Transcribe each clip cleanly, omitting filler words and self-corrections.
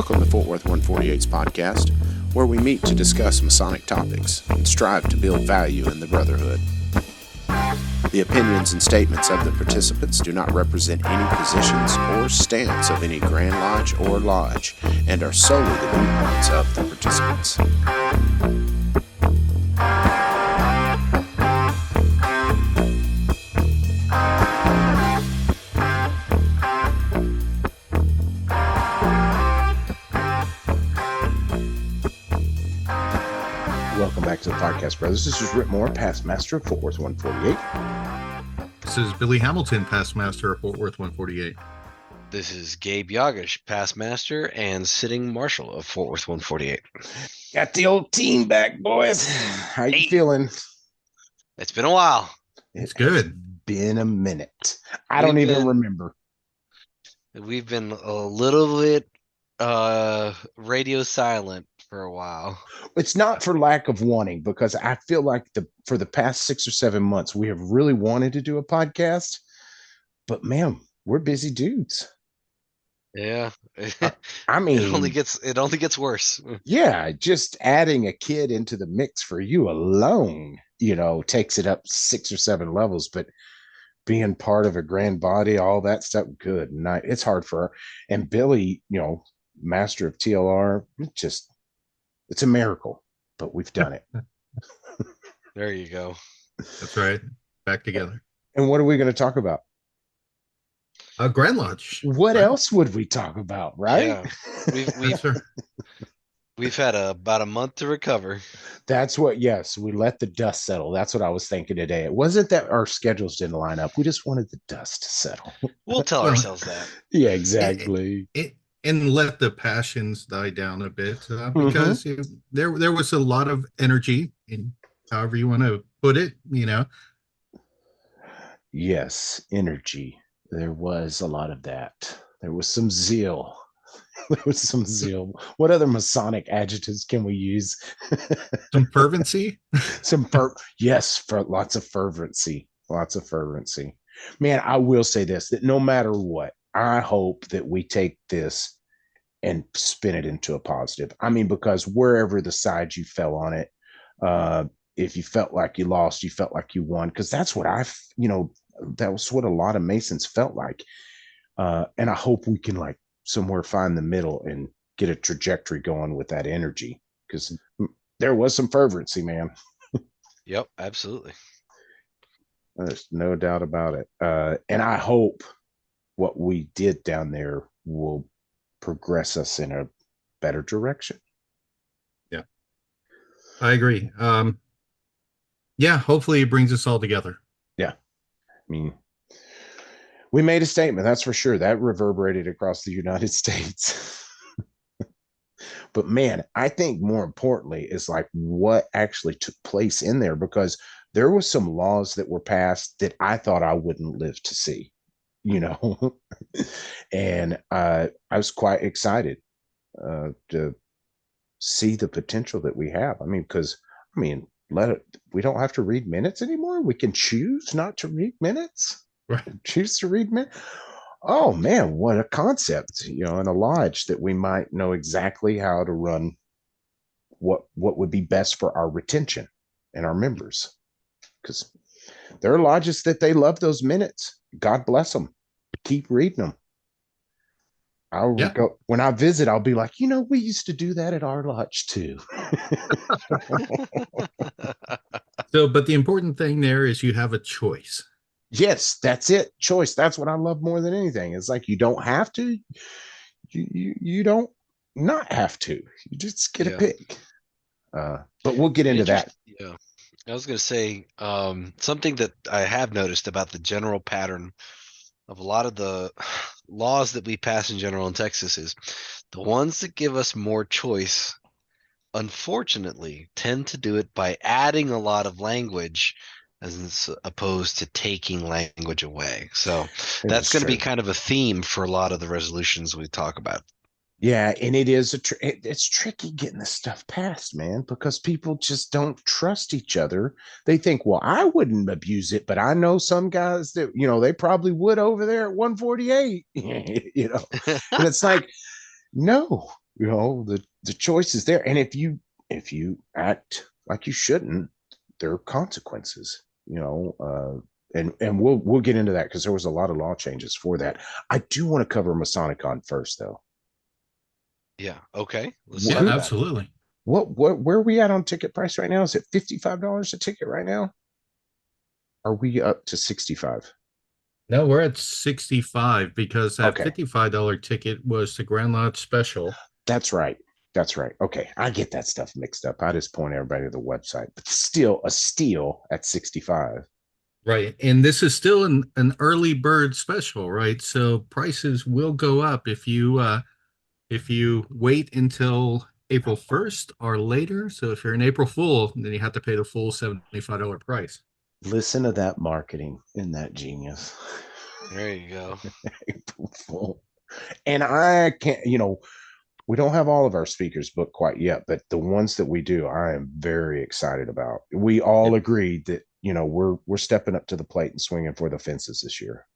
Welcome to Fort Worth 148's podcast, where we meet to discuss Masonic topics and strive to build value in the Brotherhood. The opinions and statements of the participants do not represent any positions or stance of any Grand Lodge or Lodge and are solely the viewpoints of the participants. Welcome back to the podcast, brothers. This is Rip Moore, past master of Fort Worth 148. This is Billy Hamilton, past master of Fort Worth 148. This is Gabe Yagish, past master and sitting marshal of Fort Worth 148. Got the old team back, boys. How you feeling? It's been a while. It's good. Been a minute. I don't even remember. We've been a little bit radio silent for a while. It's not for lack of wanting, because I feel like for the past 6 or 7 months, we have really wanted to do a podcast, but man, we're busy dudes. Yeah. I mean, it only gets worse. Yeah, just adding a kid into the mix for you alone, takes it up 6 or 7 levels, but being part of a grand body, all that stuff, good night. It's hard for her. And Billy, master of TLR, it's a miracle, but we've done it. There you go. That's right. Back together. And what are we going to talk about? Grand Lodge. What else would we talk about, right? Yeah. We've had about a month to recover. That's yes, we let the dust settle. That's what I was thinking today. It wasn't that our schedules didn't line up. We just wanted the dust to settle. We'll tell ourselves that. Yeah, exactly. And let the passions die down a bit, because there was a lot of energy, in however you want to put it, Yes, energy. There was a lot of that. There was some zeal. What other Masonic adjectives can we use? Some fervency. Yes, for lots of fervency. Man, I will say this, that no matter what, I hope that we take this and spin it into a positive. I mean, because wherever the side you fell on it, if you felt like you lost, you felt like you won, because that's what that was what a lot of Masons felt like. And I hope we can somewhere find the middle and get a trajectory going with that energy, because there was some fervency, man. Yep, absolutely. There's no doubt about it. And I hope what we did down there will progress us in a better direction. Yeah, I agree. Hopefully it brings us all together. Yeah. I mean, we made a statement, that's for sure. That reverberated across the United States. But man, I think more importantly is what actually took place in there, because there was some laws that were passed that I thought I wouldn't live to see. And I was quite excited to see the potential that we have. I mean, because we don't have to read minutes anymore. We can choose not to read minutes. Right. Choose to read minutes. Oh man, what a concept! In a lodge that we might know exactly how to run. What would be best for our retention and our members, because there are lodges that they love those minutes. God bless them. Keep reading them. I'll go when I visit. I'll be like, we used to do that at our lodge too. But the important thing there is you have a choice. Yes, that's it. Choice. That's what I love more than anything. It's you don't have to. You don't not have to. You just get a pick. But we'll get into that. Yeah. I was going to say something that I have noticed about the general pattern of a lot of the laws that we pass in general in Texas is the ones that give us more choice, unfortunately, tend to do it by adding a lot of language as opposed to taking language away. So that's going to be kind of a theme for a lot of the resolutions we talk about. Yeah, and it is it's tricky getting this stuff passed, man, because people just don't trust each other. They think, well, I wouldn't abuse it, but I know some guys that, they probably would over there at 148, and it's no, the choice is there. And if you act like you shouldn't, there are consequences, and we'll get into that because there was a lot of law changes for that. I do want to cover Masonicon first though. Yeah. Okay. Let's Yeah, talk about it. absolutely. Where are we at on ticket price right now? Is it $55 a ticket right now? Are we up to 65? No, we're at 65 because that Okay. $55 ticket was the Grand Lodge special. That's right. That's right. Okay. I get that stuff mixed up. I just point everybody to the website, but still a steal at 65. Right. And this is still an early bird special, right? So prices will go up if you wait until April 1st or later. So if you're an April Fool, then you have to pay the full $75 price. Listen to that marketing in that genius. There you go. April Fool. And I can't, we don't have all of our speakers booked quite yet, but the ones that we do, I am very excited about. We all agreed that, we're stepping up to the plate and swinging for the fences this year.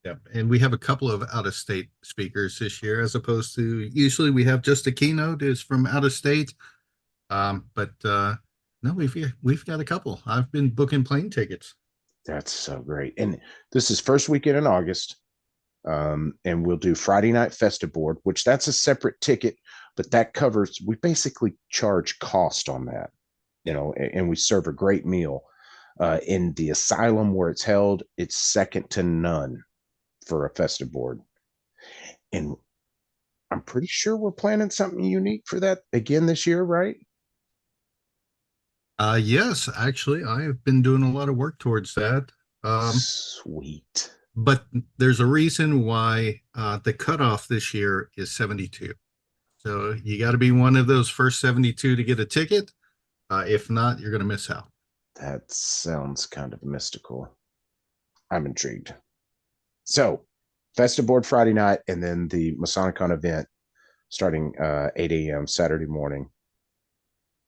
Yep. And we have a couple of out of state speakers this year, as opposed to usually we have just a keynote is from out of state. But no, we've got a couple. I've been booking plane tickets. That's so great. And this is first weekend in August. And we'll do Friday night Festa board, which that's a separate ticket, but that covers, we basically charge cost on that, and we serve a great meal. In the asylum where it's held, it's second to none for a Festa board. And I'm pretty sure we're planning something unique for that again this year, right? Yes, actually, I have been doing a lot of work towards that. Sweet. But there's a reason why the cutoff this year is 72. So you got to be one of those first 72 to get a ticket. If not, you're going to miss out. That sounds kind of mystical. I'm intrigued. So, Festa board Friday night, and then the Masonicon event starting 8 a.m. Saturday morning.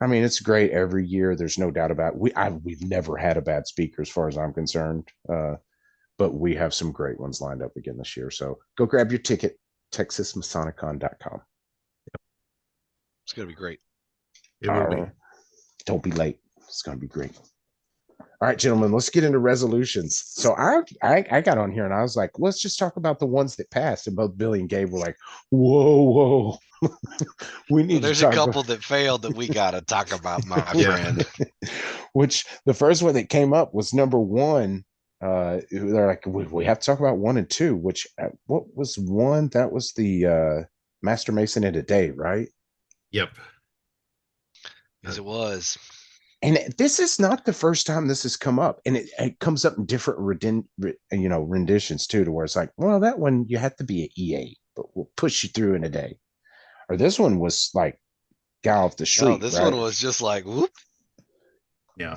I mean, it's great every year. There's no doubt about it. We've never had a bad speaker as far as I'm concerned. But we have some great ones lined up again this year. So go grab your ticket, texasmasonicon.com. It's going to be great. It will be. Don't be late. It's going to be great. All right, gentlemen, let's get into resolutions. So I got on here and I was like, let's just talk about the ones that passed. And both Billy and Gabe were like, whoa. We need There's a couple that failed that we got to talk about, my friend. Which the first one that came up was number one. They're like, we have to talk about 1 and 2, which what was 1? That was the Master Mason in a day, right? Yep. As it was. And this is not the first time this has come up, and it comes up in different renditions too, to where it's like, well, that one you have to be an EA, but we'll push you through in a day. Or this one was like guy off the street. No, this right? one was just like whoop. Yeah.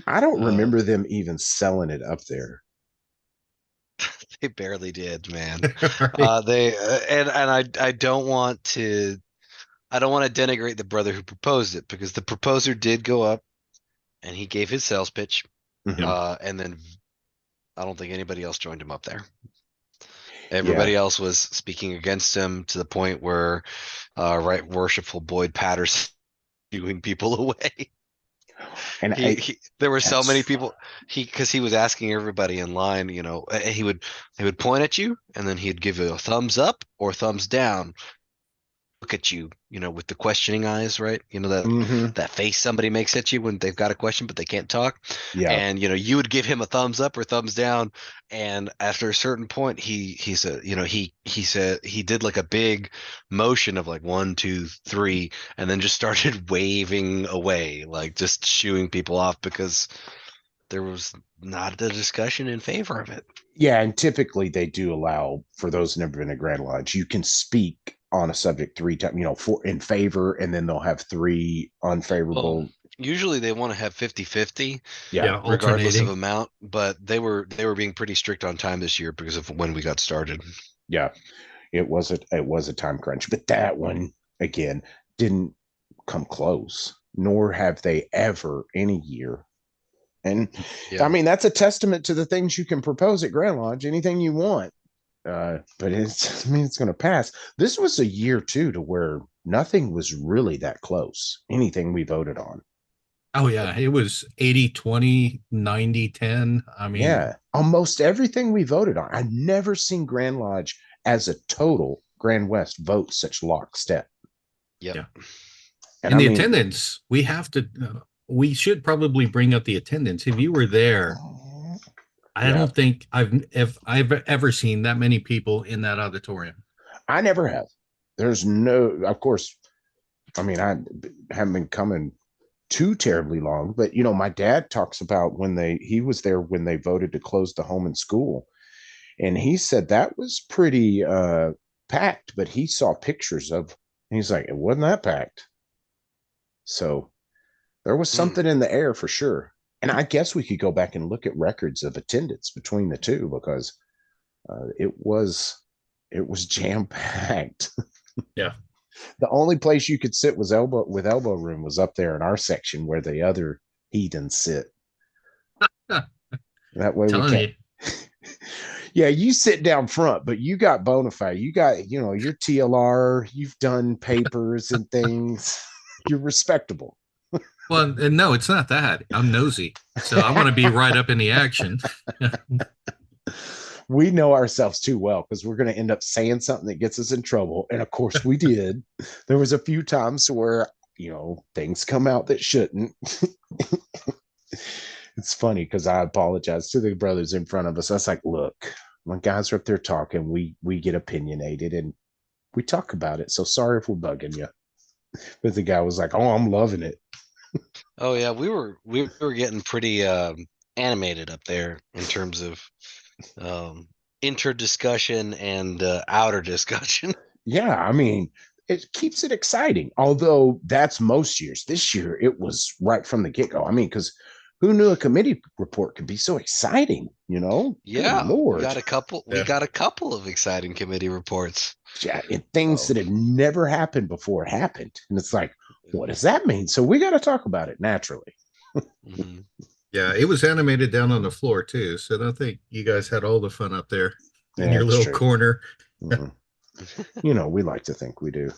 I don't remember them even selling it up there. They barely did, man. Right. I don't want to denigrate the brother who proposed it, because the proposer did go up and he gave his sales pitch. Mhm. And then I don't think anybody else joined him up there. Everybody else was speaking against him to the point where Right Worshipful Boyd Patterson shooing people away. And there were so many people. Because he was asking everybody in line, he would point at you and then he'd give you a thumbs up or thumbs down. Look at you, with the questioning eyes, right? That face somebody makes at you when they've got a question but they can't talk. Yeah. And you would give him a thumbs up or thumbs down, and after a certain point, he said, he said he did like a big motion of like 1, 2, 3, and then just started waving away, like just shooing people off because there was not a discussion in favor of it. Yeah, and typically they do allow, for those who've never been to Grand Lodge, you can speak on a subject 3 times, for in favor, and then they'll have 3 unfavorable. Well, usually they want to have 50-50, Yeah, regardless of amount, but they were being pretty strict on time this year because of when we got started. Yeah, it was a time crunch, but that one again didn't come close, nor have they ever any year. And I mean, that's a testament to the things you can propose at Grand Lodge, anything you want. but it's I mean it's going to pass. This was a year too to where nothing was really that close. Anything we voted on. Oh yeah, it was 80-20, 90-10. I mean, Yeah, almost everything we voted on. I've never seen Grand Lodge as a total Grand West vote such lockstep. Yep. yeah. And And I the mean, attendance, we should probably bring up the attendance. If you were there, I yeah, don't think I've ever seen that many people in that auditorium. I never have. There's no, of course, I mean, I haven't been coming too terribly long, but you know, my dad talks about when he was there when they voted to close the home and school. And he said that was pretty packed, but he saw pictures of, and he's like, it wasn't that packed. So there was Mm. something in the air for sure. And I guess we could go back and look at records of attendance between the two because it was jam packed. Yeah. The only place you could sit was elbow room was up there in our section where the other heathens sit. That way we Telling can't. you. Yeah, you sit down front, but you got bona fide. You got, your TLR, you've done papers and things. You're respectable. Well, and no, it's not that. I'm nosy. So I want to be right up in the action. We know ourselves too well because we're going to end up saying something that gets us in trouble. And of course, we did. There was a few times where, things come out that shouldn't. It's funny because I apologize to the brothers in front of us. I was like, look, when guys are up there talking, we get opinionated and we talk about it. So sorry if we're bugging you. But the guy was like, oh, I'm loving it. Oh yeah, we were getting pretty animated up there in terms of inter discussion and outer discussion. Yeah, I mean, it keeps it exciting. Although that's most years. This year, it was right from the get go. I mean, because who knew a committee report could be so exciting? Good Yeah, we Lord. got a couple. We Yeah. got a couple of exciting committee reports. Yeah, and things Oh. that had never happened before happened. And it's like, what does that mean? So we got to talk about it naturally. Mhm. Yeah, it was animated down on the floor too. So I don't think you guys had all the fun up there in Yeah, your it's little true. corner. Mhm. We like to think we do.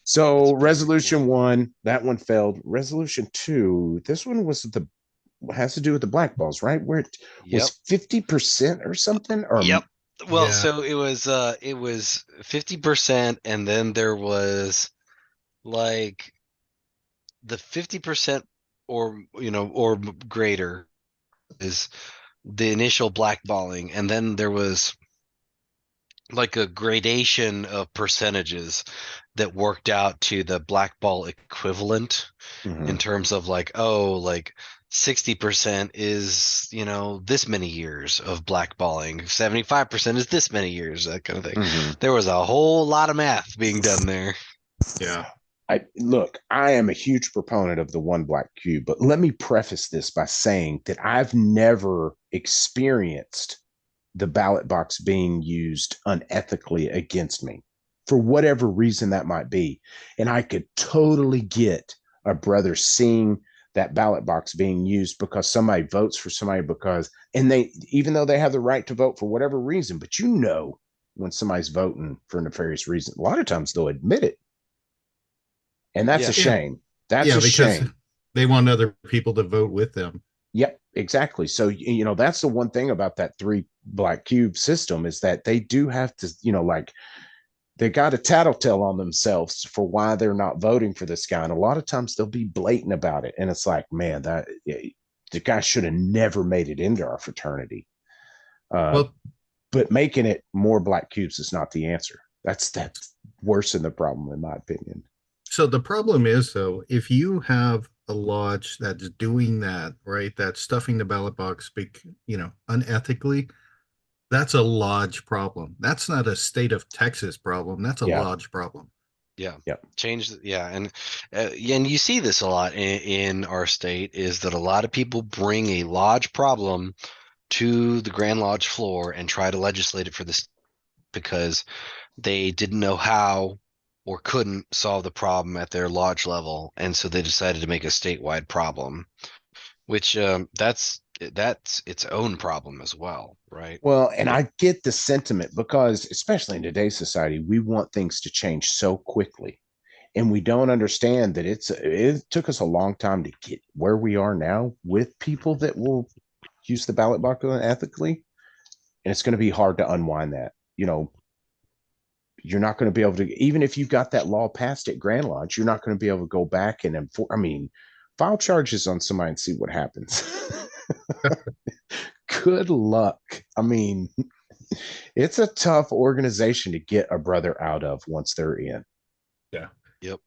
So resolution one, that one failed. Resolution two, this one has to do with the black balls, right? Where it Yep. was 50% or something, or Yep. Well, Yeah. so it was 50%, and then there was like the 50% or greater is the initial blackballing, and then there was like a gradation of percentages that worked out to the blackball equivalent in Mhm. terms of like, oh, like 60% is, this many years of blackballing, 75% is this many years, that kind of thing. Mhm. There was a whole lot of math being done there. Yeah. I am a huge proponent of the one black cube, but let me preface this by saying that I've never experienced the ballot box being used unethically against me for whatever reason that might be. And I could totally get a brother seeing that ballot box being used because somebody votes for somebody and they, even though they have the right to vote for whatever reason, but when somebody's voting for a nefarious reason, a lot of times they'll admit it. And that's Yeah. a shame. That's Yeah, a because shame. they want other people to vote with them. Yep, exactly. So, that's the one thing about that three black cube system is that they do have to, like they got a tattletale on themselves for why they're not voting for this guy. And a lot of times they'll be blatant about it. And it's like, man, the guy should have never made it into our fraternity. Well, But making it more black cubes is not the answer. That's worse than the problem, in my opinion. so the problem is though, if you have a lodge that's doing that, right, that's stuffing the ballot box, unethically, that's a lodge problem. That's not a state of Texas problem. That's a Yeah. lodge problem. Yeah. Yep. And you see this a lot in our state, is that a lot of people bring a lodge problem to the Grand Lodge floor and try to legislate it for this because they didn't know how or couldn't solve the problem at their lodge level, and so they decided to make a statewide problem, which that's that's its own problem as well, right? Well, and I get the sentiment because, especially in today's society, we want things to change so quickly. And we don't understand that it took us a long time to get where we are now with people that will use the ballot box ethically. And it's going to be hard to unwind that. You're not going to be able to, even if you got that law passed at Grand Lodge, you're not going to be able to go back and enforce. I mean, file charges on somebody and see what happens. Good luck. I mean, it's a tough organization to get a brother out of once they're in. Yeah. Yep.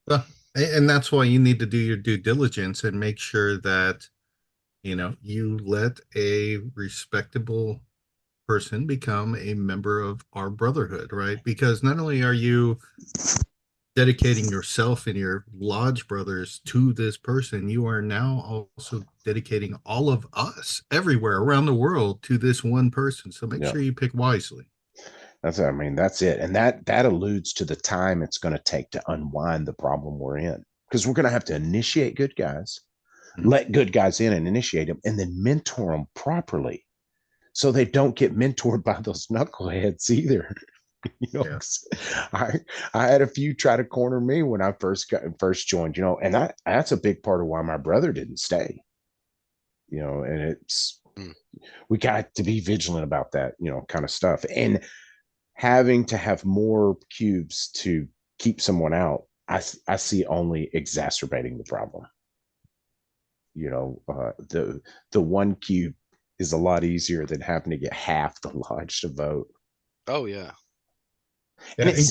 And that's why you need to do your due diligence and make sure that, you let a respectable person become a member of our brotherhood, right? Because not only are you dedicating yourself and your lodge brothers to this person, you are now also dedicating all of us everywhere around the world to this one person. So make Yeah. sure you pick wisely. That's it. And that alludes to the time it's going to take to unwind the problem we're in. Because we're going to have to initiate good guys, let good guys in and initiate them, and then mentor them properly so they don't get mentored by those knuckleheads either. Yeah. I I had a few try to corner me when I first joined, and that's a big part of why my brother didn't stay. And it's Mm. we got to be vigilant about that, kind of stuff. And having to have more cubes to keep someone out, I see only exacerbating the problem. The one cube is a lot easier than having to get half the lodge to vote. Oh yeah. And Yeah. it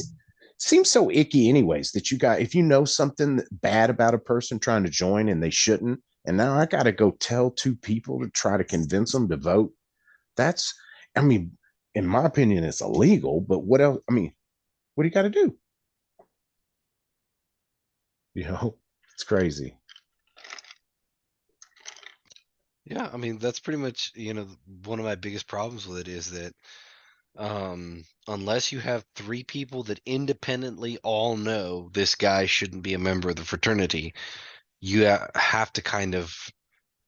seems so icky, anyways, that if you know something bad about a person trying to join and they shouldn't, and now I got to go tell two people to try to convince them to vote. That's, I mean, in my opinion, it's illegal, but what else? I mean, what do you got to do? It's crazy. Yeah, I mean that's pretty much, one of my biggest problems with it is that unless you have three people that independently all know this guy shouldn't be a member of the fraternity, you have to kind of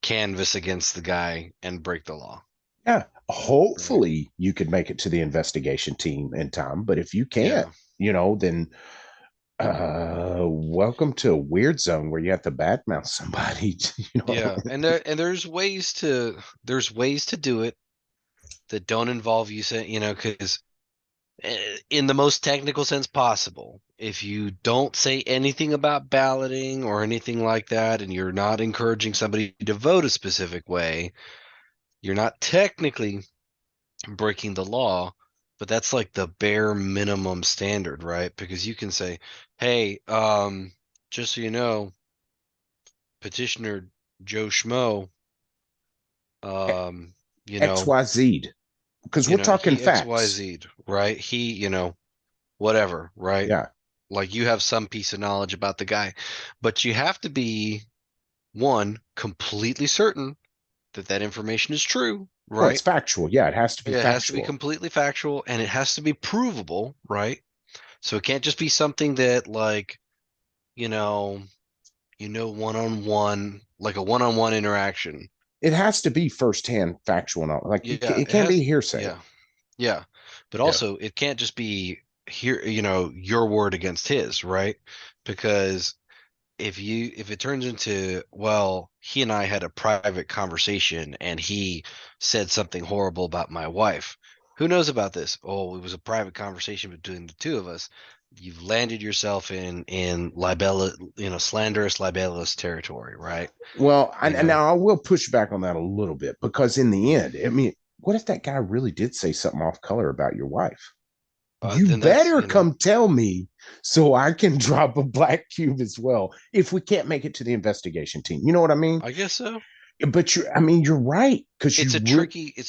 canvas against the guy and break the law. Yeah. Right. Hopefully you could make it to the investigation team in time. But if you can't, Yeah. then welcome to a weird zone where you have to badmouth somebody. Yeah. And there's ways to do it that don't involve you saying, because in the most technical sense possible, if you don't say anything about balloting or anything like that, and you're not encouraging somebody to vote a specific way, you're not technically breaking the law, but that's like the bare minimum standard, right? Because you can say, hey, just so you know, petitioner Joe Schmo, um, you know, XYZ, because we're talking he facts. XYZ'd, right? He, whatever, right? Yeah. Like you have some piece of knowledge about the guy, but you have to be one completely certain that that information is true, Well, it's right? factual. Yeah, it has to be It has to be factual. completely factual and it has to be provable, right? So it can't just be something that like, you know, one-on-one, like a one-on-one interaction. It has to be firsthand factual knowledge. Like Yeah, it it can't has, be hearsay. yeah, yeah. But Yeah. also it can't just be here, your word against his, right? Because if it turns into, well, he and I had a private conversation and he said something horrible about my wife. Who knows about this? Oh, it was a private conversation between the two of us. You've landed yourself in slanderous, libelous territory, right? Well, You and know, now I will push back on that a little bit because in the end, I mean, what if that guy really did say something off color about your wife? You then that's, better come tell me so I can drop a black cube as well if we can't make it to the investigation team. You know what I mean? I guess so. But you're right because It's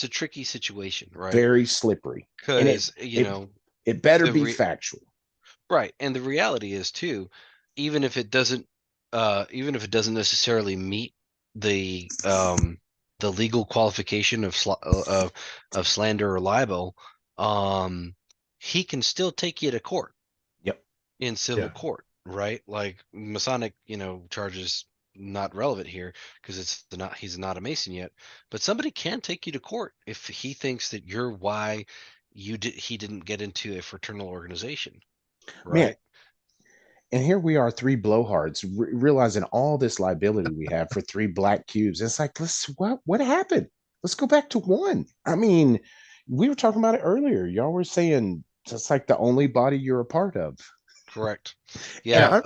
a tricky situation, right? very slippery, and Because, it better the be re factual. right. And the reality is too, even if it doesn't even if it doesn't necessarily meet the legal qualification of slander or libel, um he can still take you to court Yep. in civil Yeah. court, right? Like Masonic, charges not relevant here because he's not a Mason yet, but somebody can take you to court if he thinks that you're why he didn't get into a fraternal organization, Man, right? and here we are, three blowhards, realizing all this liability we have for three black cubes. It's like, what happened? Let's go back to one. I mean, we were talking about it earlier. Y'all were saying it's like the only body you're a part of. Correct. And Yeah.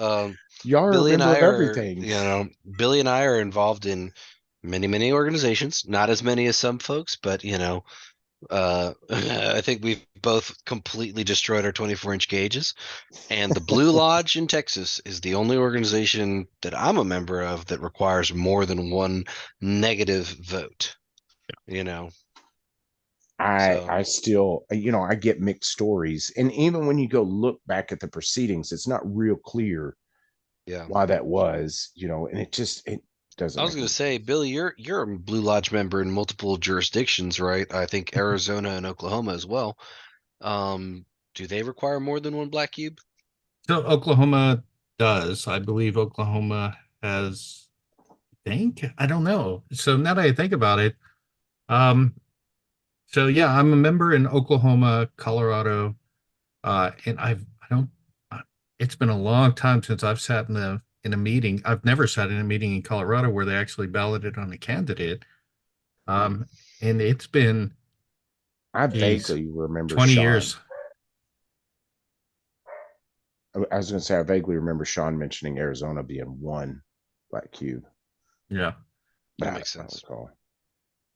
y'all are a Billy and member I of are, everything. Billy and I are involved in many organizations, not as many as some folks, but I think we've both completely destroyed our 24-inch gauges. And the Blue Lodge in Texas is the only organization that I'm a member of that requires more than one negative vote. You know, so I still, I get mixed stories. And even when you go look back at the proceedings, it's not real clear yeah. why that was, and it I doesn't was make going to any say, sense. Billy, you're a Blue Lodge member in multiple jurisdictions, right? I think Arizona and Oklahoma as well. Do they require more than one black cube? So Oklahoma does. I believe Oklahoma has, I don't know. So now that I think about it, um, so yeah, I'm a member in Oklahoma, Colorado, and I don't, it's been a long time since I've sat in a meeting. I've never sat in a meeting in Colorado where they actually balloted on a candidate. Hmm. Um, and it's been, I geez, vaguely remember 20 Sean. years. I was going to say, I vaguely remember Sean mentioning Arizona being one black cube, Yeah. but That I makes don't sense. recall.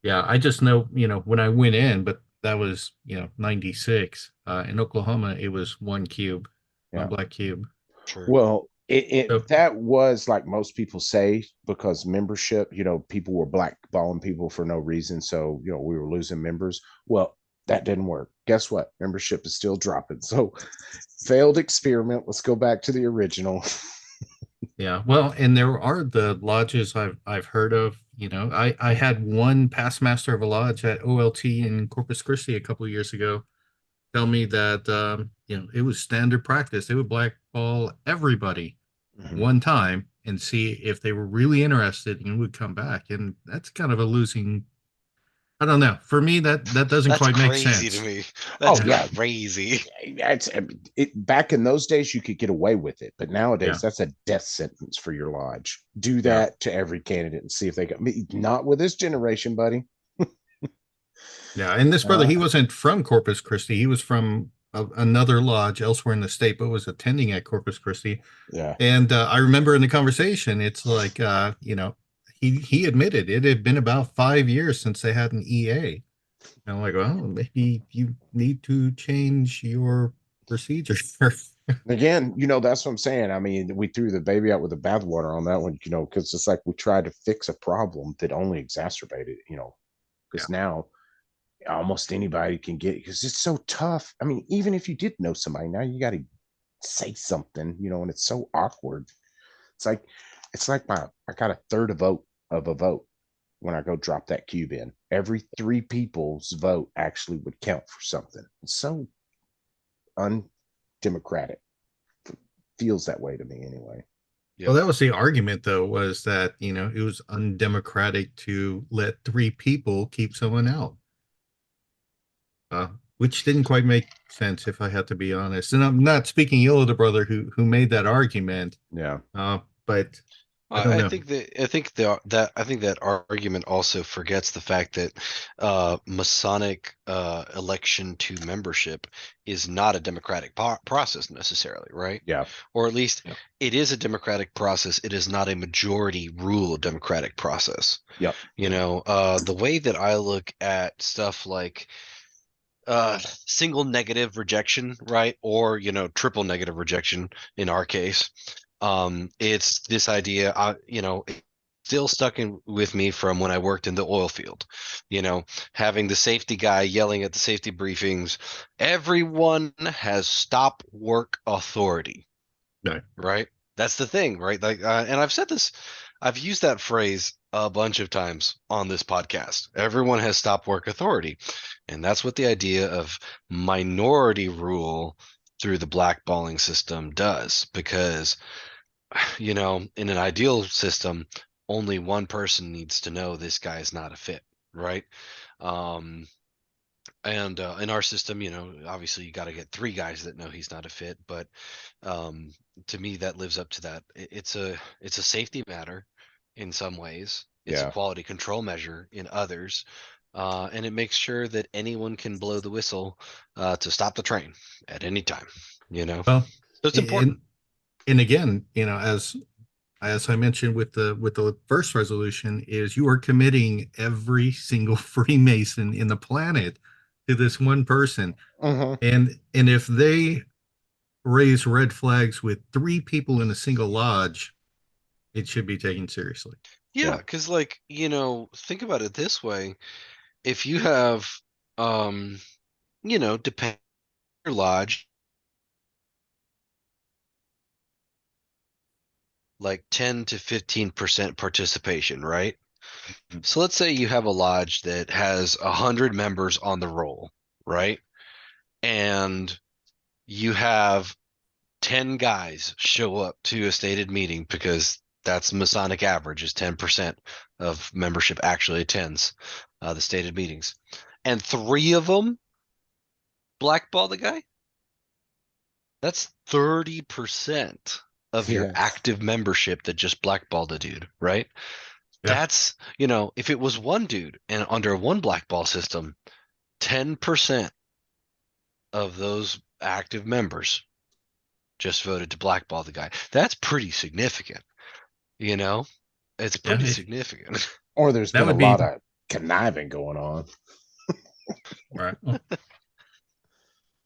Yeah. I just know, when I went in, but that was, 96. In Oklahoma, it was one cube, one Yeah. black cube. Sure. Well, So, that was like most people say because membership, people were blackballing people for no reason. So, we were losing members. Well, that didn't work. Guess what? Membership is still dropping. So, failed experiment. Let's go back to the original. yeah. Well, and there are the lodges I've heard of. I had one past master of a lodge at OLT in Corpus Christi a couple of years ago tell me that it was standard practice. They would blackball everybody Mhm. one time and see if they were really interested and would come back. And that's kind of a losing. I don't know. For me, that doesn't That's quite make crazy to sense. me. Oh That's yeah, crazy. that's back in those days you could get away with it, but Yeah. nowadays that's a death sentence for your lodge. Do Yeah. that to every candidate and see if they got me. Not with this generation, buddy. Yeah, and this brother, Uh, he wasn't from Corpus Christi. He was from another lodge elsewhere in the state, but was attending at Corpus Christi. yeah. And I remember in the conversation, it's like, he admitted it had been about 5 years since they had an EA. And I'm like, well, maybe you need to change your procedure. Again, that's what I'm saying. I mean, we threw the baby out with the bathwater on that one, because it's like we tried to fix a problem that only exacerbated it, Yeah, because now almost anybody can get it because it's so tough. I mean, even if you did know somebody, now you got to say something, and it's so awkward. It's like I got a third of a vote when I go drop that cube in. Every three people's vote actually would count for something. It's so undemocratic. Feels that way to me anyway. well, Yep. that was the argument, though, was that, it was undemocratic to let three people keep someone out, which didn't quite make sense, if I had to be honest. And I'm not speaking ill of the brother who made that argument, Yeah. but I don't I know. think I think that argument also forgets the fact that Masonic election to membership is not a democratic process necessarily, right? Yeah. Or at least Yep. it is a democratic process. It is not a majority rule democratic process. Yep. The way that I look at stuff like single negative rejection, right? Or triple negative rejection in our case. It's this idea, still stuck with me from when I worked in the oil field. Having the safety guy yelling at the safety briefings, everyone has stop work authority, No. right? That's the thing, right? Like, and I've used that phrase a bunch of times on this podcast. Everyone has stop work authority. And that's what the idea of minority rule through the blackballing system does, because you know, in an ideal system, only one person needs to know this guy is not a fit, right? Um, and in our system, you know, obviously you got to get three guys that know he's not a fit, but um, to me, that lives up to that. It's a safety matter in some ways. It's a Yeah. quality control measure in others, and it makes sure that anyone can blow the whistle to stop the train at any time. You know, Well, so it's and important. and again, you know, as I mentioned with the first resolution, is you are committing every single Freemason in the planet to this one person. Hmm. And if they raise red flags with three people in a single lodge, it should be taken seriously. Yeah, Yeah. because like, you know, think about it this way. If you have, um, you know, depend on your lodge, like 10 to 15% participation, right? So let's say you have a lodge that has 100 members on the roll, right? And you have 10 guys show up to a stated meeting because that's Masonic average is 10% of membership actually attends the stated meetings. And three of them blackball the guy. That's 30% of your Yeah. active membership that just blackballed a dude, right? Yeah. That's, you know, if it was one dude and under one blackball system, 10% of those active members just voted to blackball the guy. That's pretty significant, you know? It's Yeah. pretty significant. Or there's That been a would be lot of conniving going on. right.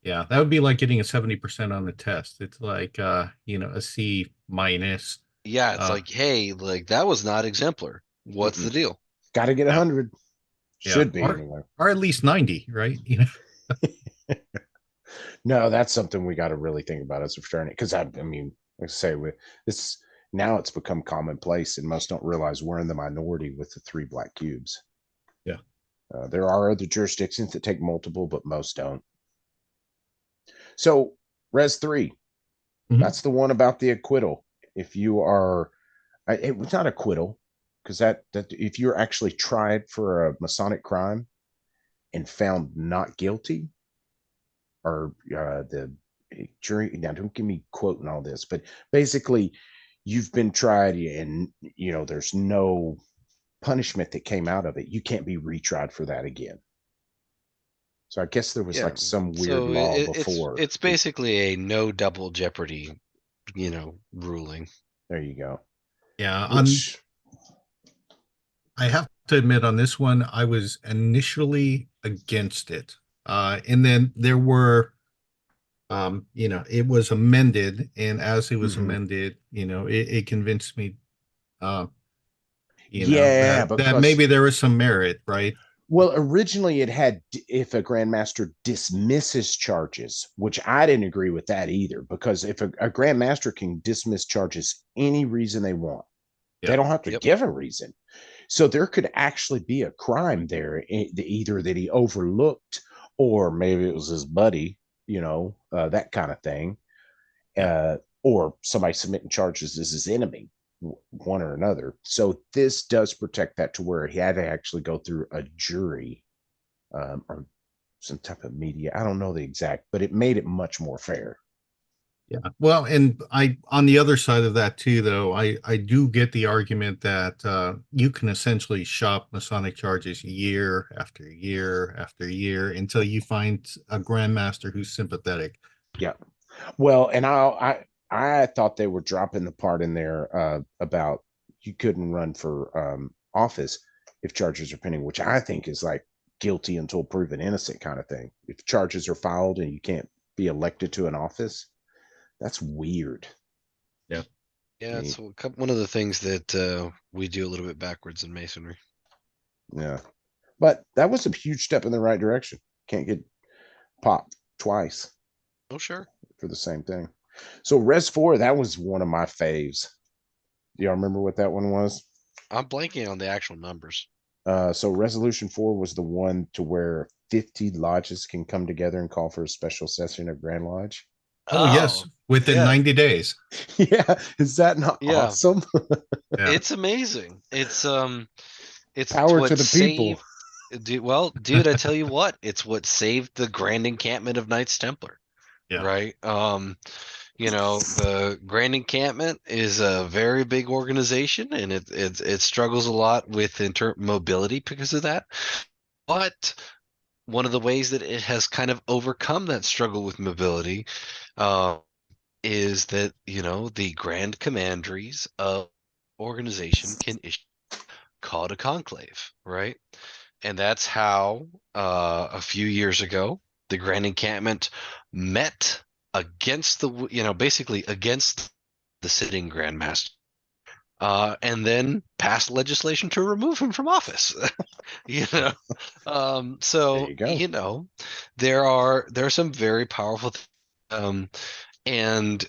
Yeah, that would be like getting a 70% on the test. It's like you know, a C minus. Yeah, it's Uh like, hey, like that was not exemplar. What's the Mm-mm. deal? Got to get yeah, 100. yeah. Should be anyway. Or at least 90, right? You know. No, that's something we got to really think about as a fraternity. Because I mean, like I say, with this now, it's become commonplace, and most don't realize we're in the minority with the three black cubes. Yeah. There are other jurisdictions that take multiple, but most don't. So, Res 3, Mhm. that's the one about the acquittal. If you are, it was not acquittal, because that if you're actually tried for a Masonic crime and found not guilty, or the jury, now don't give me quoting all this, but basically, you've been tried and there's no punishment that came out of it. You can't be retried for that again. So I guess there was Yeah. like some weird So law it's before. it's basically a no double jeopardy, you know, ruling. There you go. Yeah, Which, I have to admit on this one, I was initially against it. And then there were you know, it was amended, and as it was mhm. amended, you know, it convinced me uh, you know, Yeah, that because maybe there was some merit, right? well, originally it had if a grandmaster dismisses charges, which I didn't agree with that either, because if a grandmaster can dismiss charges any reason they want, they Yeah. don't have to Yep. give a reason. So there could actually be a crime there, either that he overlooked, or maybe it was his buddy, that kind of thing, Yeah. or somebody submitting charges as his enemy, one or another. So this does protect that to where he had to actually go through a jury, or some type of media. I don't know the exact, but it made it much more fair. Yeah. Well, and I on the other side of that too, though, I do get the argument that you can essentially shop Masonic charges year after year after year until you find a grandmaster who's sympathetic. Yeah. Well, and I thought they were dropping the part in there about you couldn't run for office if charges are pending, which I think is like guilty until proven innocent kind of thing. If charges are filed and you can't be elected to an office, that's weird. Yeah. Yeah, I it's one of the things that we do a little bit backwards in masonry. yeah, but that was a huge step in the right direction. Can't get popped twice Oh, sure. for the same thing. So Res 4, that was one of my faves. Do y'all remember what that one was? I'm blanking on the actual numbers. So resolution 4 was the one to where 50 lodges can come together and call for a special session of Grand Lodge. Oh, yes, Oh, within yeah, 90 days. Yeah, is that not yeah. awesome? Yeah. It's amazing. It's Power to what the people. saved. Well, dude, I tell you what, it's what saved the Grand Encampment of Knights Templar, Yeah. right? The Grand Encampment is a very big organization, and it struggles a lot with mobility because of that. But one of the ways that it has kind of overcome that struggle with mobility, uh, is that the Grand Commanderies of organization can issue called a conclave, right? And that's how a few years ago the Grand Encampment met against basically against the sitting Grand Master, and then passed legislation to remove him from office. you know, There so you go. there are some very powerful, um, and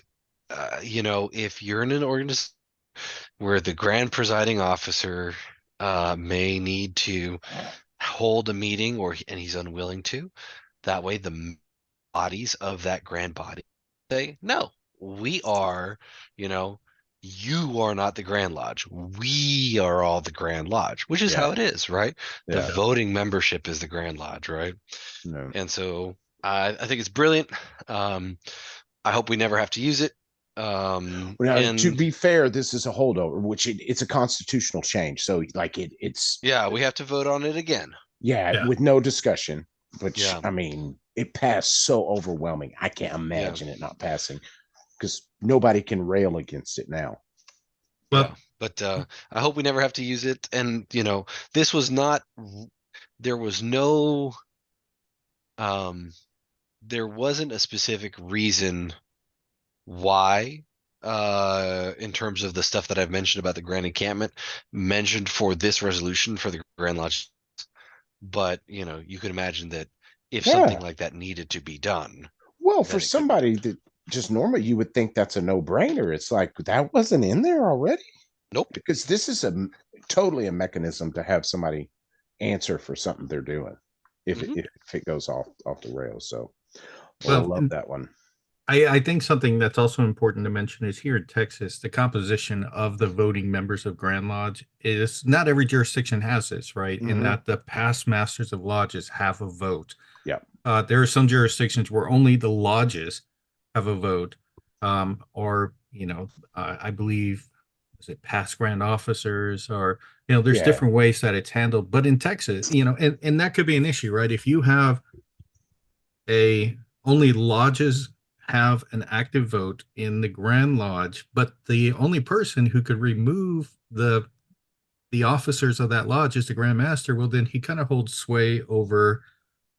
if you're in an organization where the Grand Presiding Officer may need to hold a meeting and he's unwilling to, that way the bodies of that grand body say, no, we are, you know, you are not the Grand Lodge. We are all the Grand Lodge, which is how Yeah, it is, right? The yeah. voting membership is the Grand Lodge, right? No. And so I think it's brilliant. Um, I hope we never have to use it. Now, to And be fair, this is a holdover, which it's a constitutional change. So, like, it's yeah, we have to vote on it again. yeah, Yeah. with no discussion. Which Yeah, I mean, it passed so overwhelming. I can't yeah, imagine it not passing because nobody can rail against it now. yeah. Well, But I hope we never have to use it. And this was not. There was no. Um, there wasn't a specific reason why, in terms of the stuff that I've mentioned about the Grand Encampment, mentioned for this resolution for the Grand Lodge. But you can imagine that if something Yeah. like that needed to be done, Well, for then it could be somebody done. that just normally you would think that's a no-brainer. It's like that wasn't in there already Nope. because this is totally a mechanism to have somebody answer for something they're doing Hmm. if it goes off the rails. So, well, I well, love that one. I think something that's also important to mention is here in Texas, the composition of the voting members of Grand Lodge is not every jurisdiction has this, right? In Hmm. that the past masters of lodges have a vote. Yeah. There are some jurisdictions where only the lodges have a vote, or I believe, is it past grand officers, or there's Yeah. different ways that it's handled. But in Texas, and that could be an issue, right? If you have a only lodges have an active vote in the Grand Lodge, but the only person who could remove the officers of that lodge is the Grand Master. Well, then he kind of holds sway over.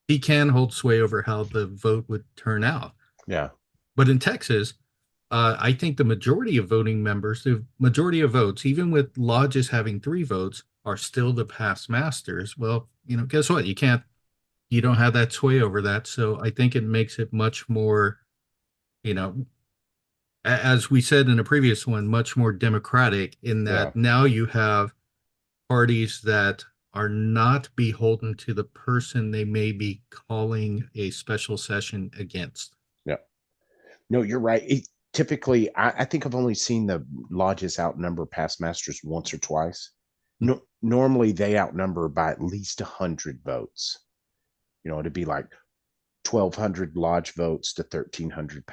He can hold sway over how the vote would turn out. Yeah. But in Texas, I think the majority of voting members, the majority of votes, even with lodges having 3 votes, are still the past masters. Well, guess what? You don't have that sway over that. So I think it makes it much more, you know, as we said in a previous one, much more democratic in Yeah. that now you have parties that are not beholden to the person they may be calling a special session against. Yeah. No, you're right. Typically, I think I've only seen the lodges outnumber past masters once or twice. No, normally they outnumber by at least 100 votes. It'd be like 1,200 lodge votes to 1,300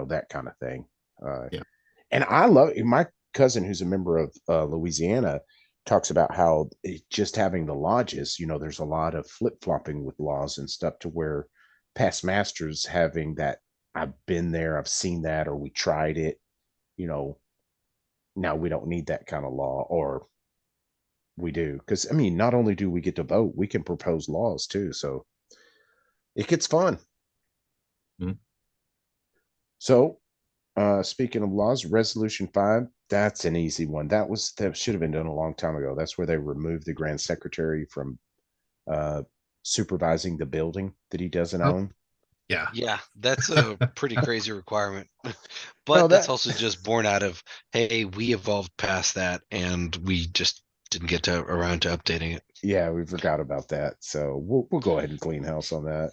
that kind of thing. Uh, Yeah. and I love my cousin, who's a member of Louisiana, talks about how just having the lodges, there's a lot of flip flopping with laws and stuff to where past masters having that. I've been there, I've seen that, or we tried it. You know, now we don't need that kind of law, or we do because I mean, not only do we get to vote, we can propose laws too. So it gets fun. Mhm. So speaking of laws, Resolution 5, that's an easy one. That should have been done a long time ago. That's where they removed the Grand Secretary from uh, supervising the building that he doesn't Oh, own. yeah. Yeah, that's a pretty crazy requirement. Oh, But that's that also just born out of, hey, we evolved past that and we just didn't get around to updating it. yeah, we forgot about that. So we'll go ahead and clean house on that.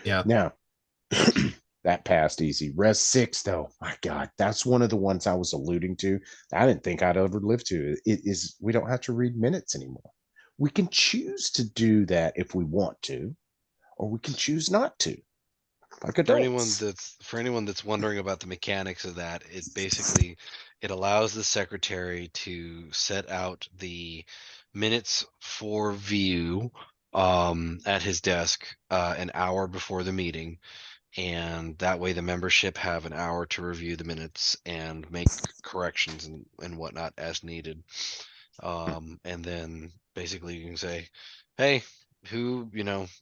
Yeah. Now, That passed easy. Res 6, though, my God, that's one of the ones I was alluding to. I didn't think I'd ever live to. It is, we don't have to read minutes anymore. We can choose to do that if we want to, or we can choose not to, like adults. For anyone that's wondering about the mechanics of that, it basically it allows the secretary to set out the minutes for view at his desk an hour before the meeting, and that way the membership have an hour to review the minutes and make corrections and whatnot as needed. And then basically you can say, hey,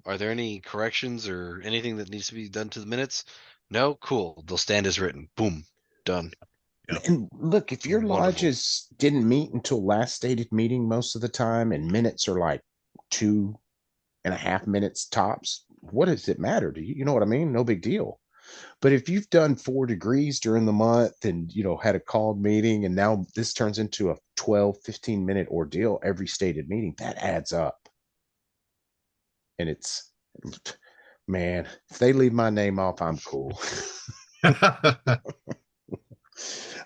are there any corrections or anything that needs to be done to the minutes? No, cool. They'll stand as written. Boom, done. Yeah. And look, if your Wonderful. lodges didn't meet until last stated meeting most of the time, and minutes are like 2.5 minutes tops, what does it matter to you? You know what I mean? No big deal. But if you've done 4 degrees during the month and, had a called meeting, and now this turns into a 12, 15-minute ordeal every stated meeting, that adds up. And it's, man, if they leave my name off, I'm cool.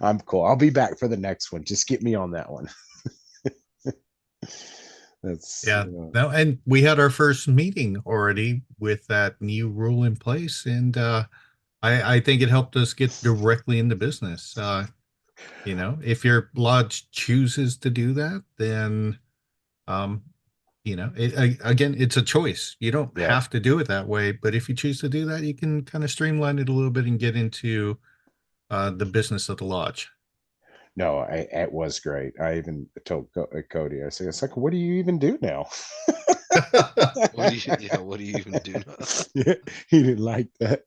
I'm cool. I'll be back for the next one. Just get me on that one. That's Yeah. No, and we had our first meeting already with that new rule in place, and I think it helped us get directly into business. If your lodge chooses to do that, then again, it's a choice. You don't Yeah. have to do it that way, but if you choose to do that, you can kind of streamline it a little bit and get into the business of the lodge. No, it was great. I even told Cody, I said, it's like, what do you even do now? What do you even do now? Yeah, he didn't like that.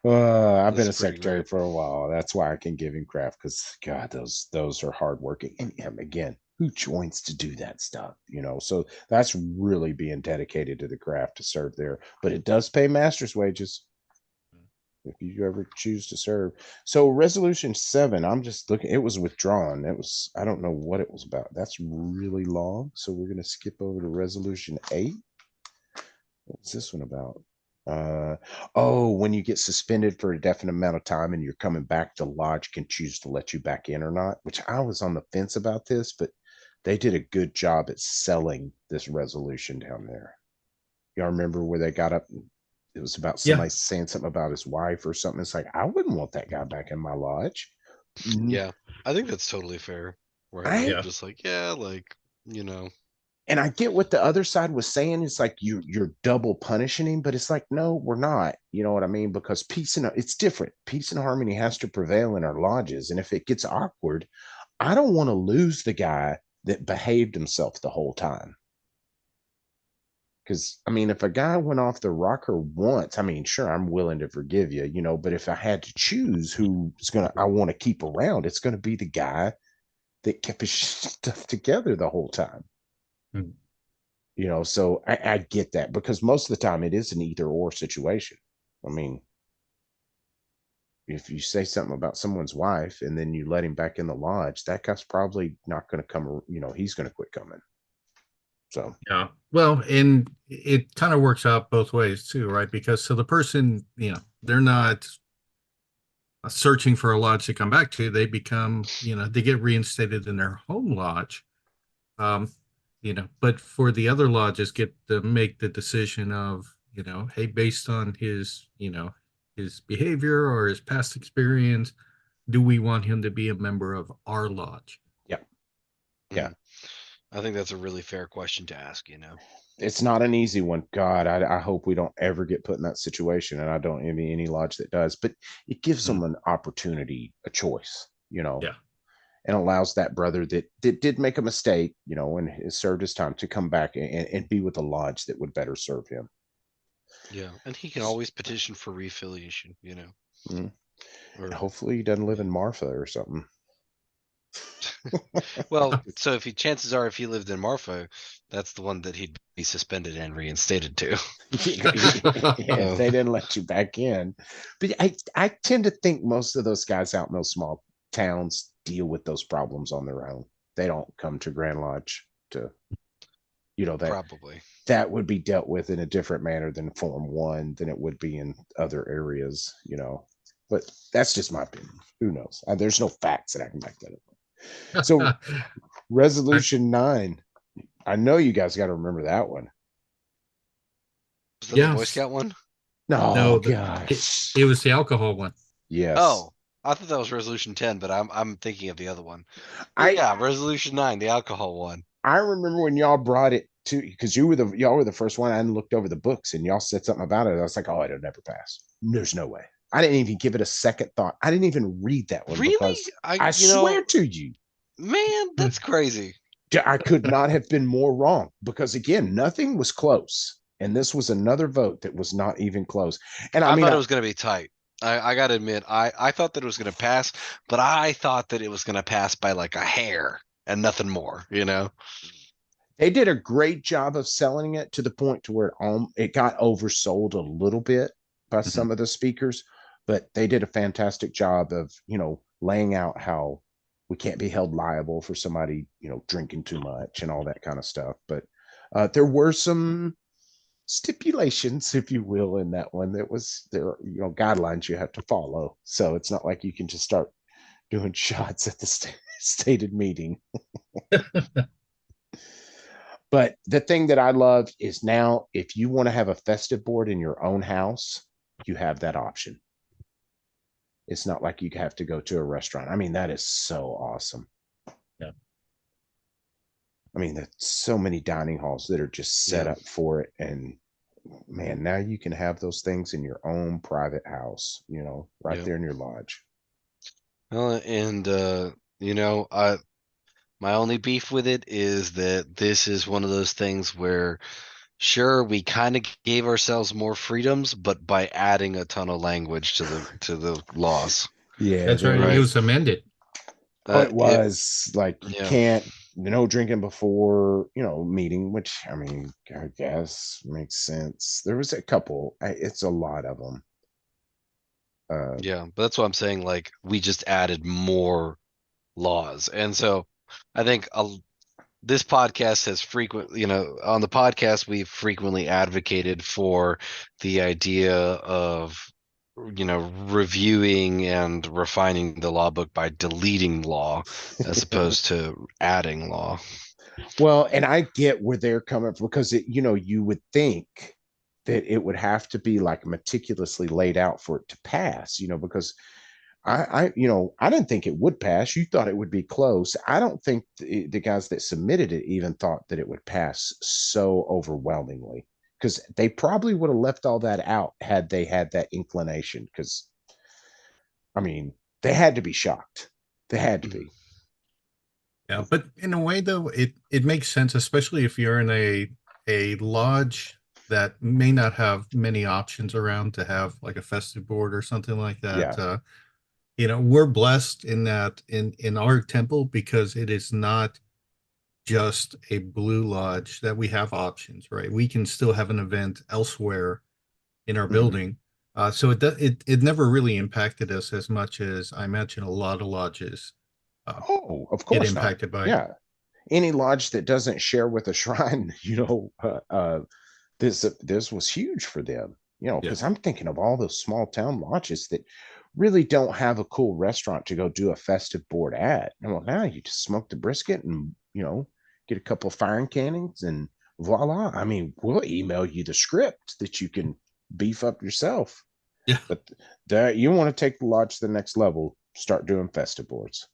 I've been a That's pretty secretary great. for a while. That's why I can give him crap, because God, those are hardworking. And again, who joins to do that stuff? So that's really being dedicated to the craft to serve there. But it does pay master's wages if you ever choose to serve. So resolution 7, I'm just looking, it was withdrawn. I don't know what it was about. That's really long. So we're going to skip over to resolution 8. What's this one about? When you get suspended for a definite amount of time and you're coming back, the lodge can choose to let you back in or not, which I was on the fence about this, but they did a good job at selling this resolution down there. Y'all remember where they got up? It was about somebody saying something about his wife or something. It's like, I wouldn't want that guy back in my lodge. Yeah, I think that's totally fair. Where I they're just like, yeah, like, you know, and I get what the other side was saying. It's like you're double punishing him, but it's like, no, we're not. You know what I mean? Because it's different. Peace and harmony has to prevail in our lodges. And if it gets awkward, I don't want to lose the guy that behaved himself the whole time. Because I mean, if a guy went off the rocker once, I mean, sure, I'm willing to forgive you, but if I had to choose I want to keep around, it's gonna be the guy that kept his stuff together the whole time. Hmm. So I get that, because most of the time it is an either or situation. I mean, if you say something about someone's wife and then you let him back in the lodge, that guy's probably not going to come, he's going to quit coming. So, Yeah. Well, and it kind of works out both ways too, right? Because so the person, they're not searching for a lodge to come back to. They become, they get reinstated in their home lodge. But for the other lodges get to make the decision of, hey, based on his, his behavior or his past experience, do we want him to be a member of our lodge? yeah. Yeah. I think that's a really fair question to ask, It's not an easy one. God, I hope we don't ever get put in that situation, and I don't envy any lodge that does, but it gives them an opportunity, a choice, Yeah. and allows that brother that did make a mistake, and has served his time, to come back and be with a lodge that would better serve him. Yeah, and he can always petition for reaffiliation, Or hopefully he doesn't live in Marfa or something. Well, so chances are, if he lived in Marfa, that's the one that he'd be suspended and reinstated to. If they didn't let you back in. But I tend to think most of those guys out in those small towns deal with those problems on their own. They don't come to Grand Lodge to You know, Probably. that would be dealt with in a different manner than Form 1 than it would be in other areas, you know. But that's just my opinion. Who knows? There's no facts that I can back that up. So I- Resolution 9, I know you guys got to remember that one. Was that the Boy yes. Scout one? No, No, gosh. it was the alcohol one. Yes. Oh, I thought that was Resolution 10, but I'm thinking of the other one. I Yeah, Resolution 9, the alcohol one. I remember when y'all brought it to, because y'all were the first one. I looked over the books and y'all said something about it. I was like, oh, it'll never pass. There's no way. I didn't even give it a second thought. I didn't even read that one Really? because I I you know, swear to you, man, that's crazy. I could not have been more wrong because again, nothing was close. And this was another vote that was not even close. And I I mean, thought it was gonna be tight. I gotta admit, I thought that it was gonna pass, but I thought that it was gonna pass by like a hair and nothing more, you know? they did a great job of selling it to the point to where it got oversold a little bit by Mhm. some of the speakers, but they did a fantastic job of, you know, laying out how we can't be held liable for somebody, you know, drinking too much and all that kind of stuff. But there were some stipulations, if you will, in that one. That was there, you know, guidelines you have to follow. So it's not like you can just start doing shots at the stated meeting. But the thing that I love is now if you want to have a festive board in your own house, you have that option. It's not like you have to go to a restaurant. I mean, that is so awesome. Yeah. I mean, there's so many dining halls that are just set Yeah. up for it. And man, now you can have those things in your own private house, you know, right Yeah. there in your lodge. And you know, my only beef with it is that this is one of those things where sure we kind of gave ourselves more freedoms, but by adding a ton of language to the laws, Yeah, That's there right. It right? was. was amended. Oh, it It was like you yeah. can't, no drinking before, you know, meeting, which I mean, I guess makes sense. There was a couple, it's a lot of them. Yeah, but that's what I'm saying. Like, we just added more laws, and so I think this podcast has on the podcast we've frequently advocated for the idea of reviewing and refining the law book by deleting law as opposed to adding law. Well, and I get where they're coming from because you know, you would think that it would have to be like meticulously laid out for it to pass, you know, because you know, I didn't think it would pass. You thought it would be close. I don't think the guys that submitted it even thought that it would pass so overwhelmingly because they probably would have left all that out had they had that inclination. Because, I mean, they had to be shocked. They had to be. Yeah, but in a way though, it makes sense, especially if you're in a lodge that may not have many options around to have like a festive board or something like that. Yeah. We're blessed in that in our temple because it is not just a blue lodge that we have options, right? We can still have an event elsewhere in our Mhm. building. So it never really impacted us as much as I imagine a lot of lodges Oh, of get course not. impacted by. Yeah. Any lodge that doesn't share with a shrine, you know, this was huge for them, you know, Yeah. because I'm thinking of all those small town lodges that really don't have a cool restaurant to go do a festive board at. And well, now you just smoke the brisket and, you know, get a couple of firing cannons and voila. I mean, we'll email you the script that you can beef up yourself. Yeah. But that you want to take the lodge to the next level, start doing festive boards.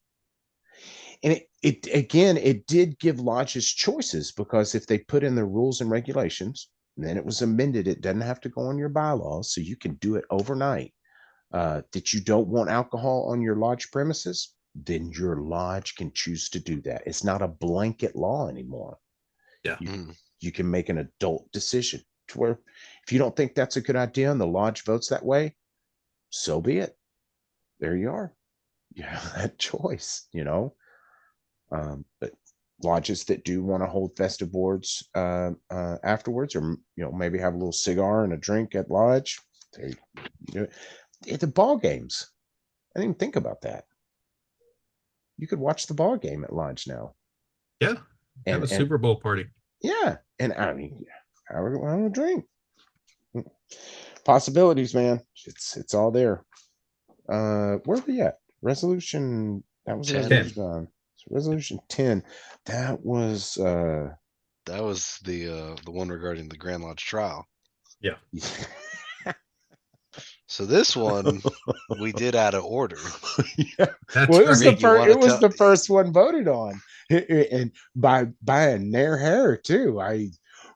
And it again, it did give lodges choices because if they put in the rules and regulations, and then it was amended, it doesn't have to go on your bylaws, so you can do it overnight. That you don't want alcohol on your lodge premises, then your lodge can choose to do that. It's not a blanket law anymore. Yeah. You, Mm. you can make an adult decision to where if you don't think that's a good idea and the lodge votes that way, so be it. There you are. You have that choice, you know. But lodges that do want to hold festive boards afterwards, or you know, maybe have a little cigar and a drink at lodge. There you do it. At the ball games, I didn't even think about that. You could watch the ball game at lodge now, Yeah. Have and a Super Bowl party. Yeah, and I mean, I want to drink. Possibilities, man. It's all there. Where are we at? Resolution, that was 10. resolution on. So resolution 10. That was That was the one regarding the Grand Lodge trial. Yeah. So this one we did out of order. Yeah. That's Well, it was the right. You first. wanna It was tell- the first one voted on, and by a nair hair too.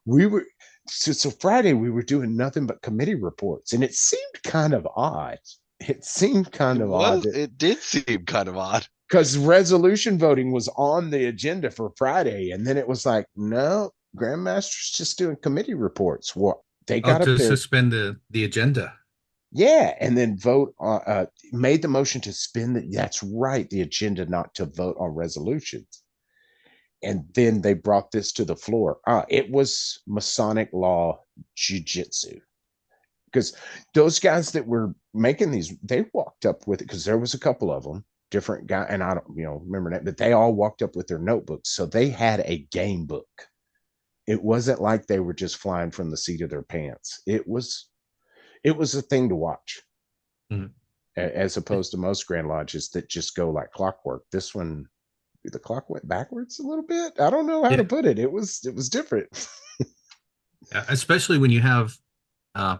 We were so Friday we were doing nothing but committee reports, and it seemed kind of odd. It seemed kind of odd It did seem kind of odd. because resolution voting was on the agenda for Friday, and then it was like, no, Grandmaster's just doing committee reports. What they Oh, got up to there, suspend the agenda. yeah, and then vote on made the motion to spin the, that's right, the agenda not to vote on resolutions. And then they brought this to the floor. It was Masonic law jujitsu. Because those guys that were making these, they walked up with it because there was a couple of them, different guy, and I don't, remember that, but they all walked up with their notebooks. So they had a game book. It wasn't like they were just flying from the seat of their pants. It was a thing to watch. Mhm. As opposed to most Grand Lodges that just go like clockwork. This one, the clock went backwards a little bit. I don't know how to Yeah. put it. It was different. Especially when you have uh,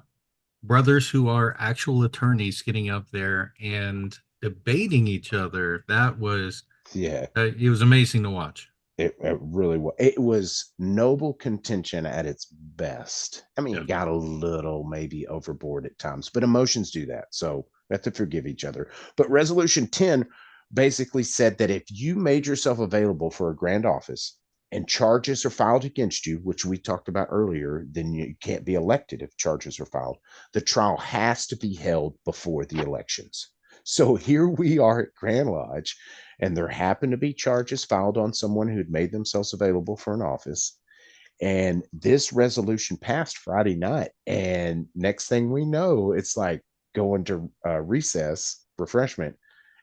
brothers who are actual attorneys getting up there and debating each other. That was Yeah, it was amazing to watch. it really was. It was noble contention at its best. I mean, Yeah. it got a little maybe overboard at times, but emotions do that. So we have to forgive each other. But Resolution 10 basically said that if you made yourself available for a grand office and charges are filed against you, which we talked about earlier, then you can't be elected if charges are filed. The trial has to be held before the elections. So here we are at Grand Lodge, and there happened to be charges filed on someone who'd made themselves available for an office. And this resolution passed Friday night. And next thing we know, it's like going to recess, refreshment,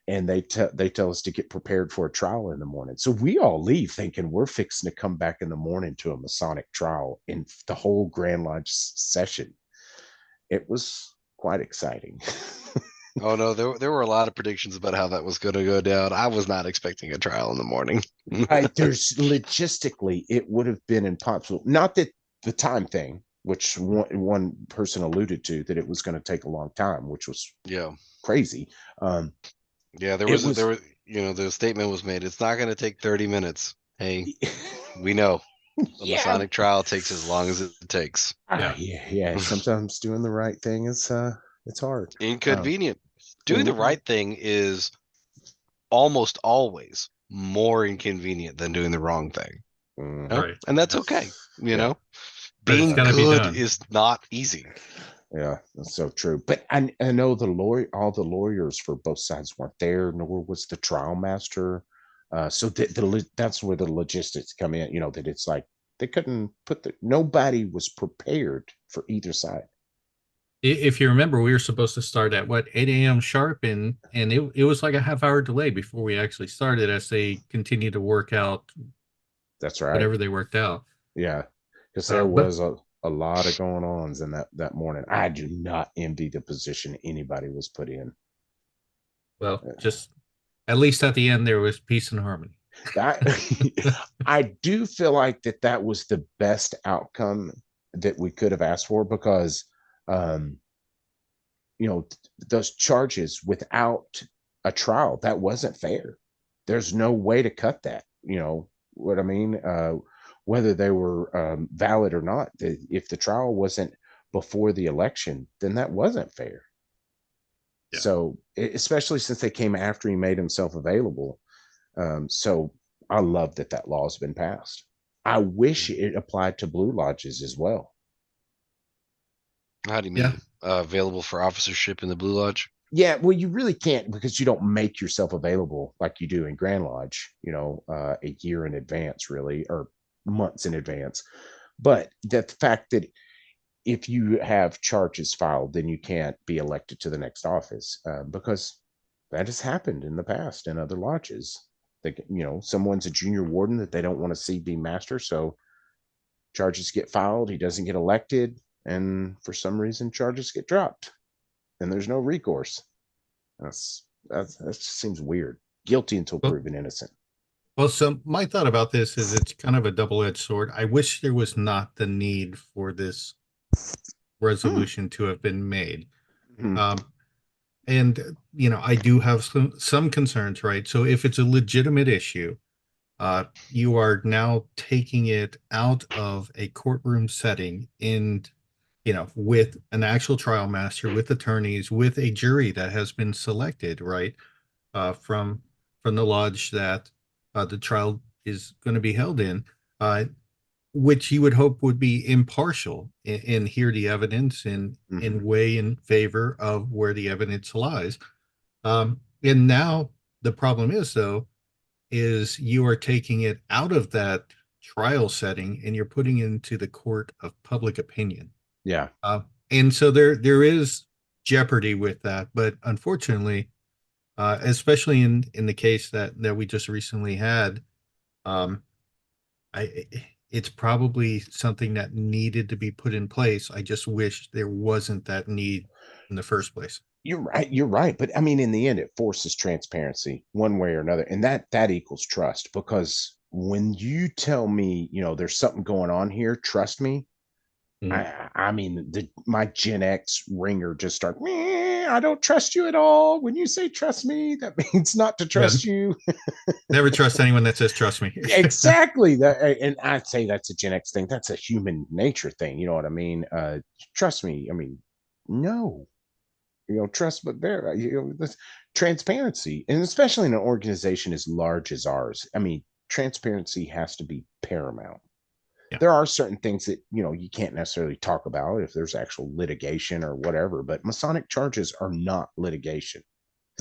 and they tell us to get prepared for a trial in the morning. So we all leave thinking we're fixing to come back in the morning to a Masonic trial in the whole Grand Lodge session. It was quite exciting. Oh no, there were a lot of predictions about how that was going to go down. I was not expecting a trial in the morning. There's logistically, it would have been impossible. Not that the time thing, which one person alluded to, that it was going to take a long time, which was Yeah, crazy. yeah. It was, There was the statement was made. It's not going to take 30 minutes. Hey, we know a yeah, Masonic trial takes as long as it takes. yeah. Sometimes doing the right thing is it's hard. Inconvenient. Doing the right thing is almost always more inconvenient than doing the wrong thing. Mm, Right. And that's okay. Yeah. But it's Being gotta be good done. is not easy. yeah, that's so true. But I know all the lawyers for both sides weren't there, nor was the trial master. So that's where the logistics come in. That it's like they couldn't nobody was prepared for either side. If you remember, we were supposed to start at what 8 a.m. sharp, and it was like a half-hour delay before we actually started as they continued to work out That's right. whatever they worked out. Yeah, because there But was a lot of going ons in that morning. I do not envy the position anybody was put in. well, just at least at the end there was peace and harmony. I, I do feel like that was the best outcome that we could have asked for because, um, those charges without a trial, that wasn't fair. There's no way to cut that. You know what I mean? Whether they were valid or not, if the trial wasn't before the election, then that wasn't fair. Yeah. So, especially since they came after he made himself available. So I love that law has been passed. I wish it applied to Blue Lodges as well. How do you Yeah. mean? Available for officership in the Blue Lodge? Yeah, well, you really can't because you don't make yourself available like you do in Grand Lodge, a year in advance, really, or months in advance. But the fact that if you have charges filed, then you can't be elected to the next office because that has happened in the past in other lodges. Someone's a junior warden that they don't want to see be master, so charges get filed, he doesn't get elected, and for some reason charges get dropped, and there's no recourse. That just seems weird. Guilty until Well, proven innocent. well, so my thought about this is it's kind of a double-edged sword. I wish there was not the need for this resolution to have been made. Hmm. Um, and I do have some concerns, right? So if it's a legitimate issue, you are now taking it out of a courtroom setting in, with an actual trial master, with attorneys, with a jury that has been selected, right? From the lodge that the trial is going to be held in, uh, which you would hope would be impartial and hear the evidence and Hmm. weigh in favor of where the evidence lies. And now the problem is, though, is you are taking it out of that trial setting and you're putting it into the court of public opinion. Yeah. Uh, and so there is jeopardy with that, but unfortunately, especially in the case that we just recently had, um, I it's probably something that needed to be put in place. I just wish there wasn't that need in the first place. You're right. You're right. But I mean, in the end, it forces transparency one way or another. And that equals trust, because when you tell me, there's something going on here, trust me. Mhm. I mean, my Gen X ringer just start, "Meh, I don't trust you at all. When you say trust me, that means not to Yeah, trust you." never trust anyone that says trust me. Exactly. And I'd say that's a Gen X thing. That's a human nature thing. You know what I mean? Trust me. I mean, no, trust, but there, this transparency, and especially in an organization as large as ours. I mean, transparency has to be paramount. Yeah. There are certain things that, you can't necessarily talk about if there's actual litigation or whatever, but Masonic charges are not litigation.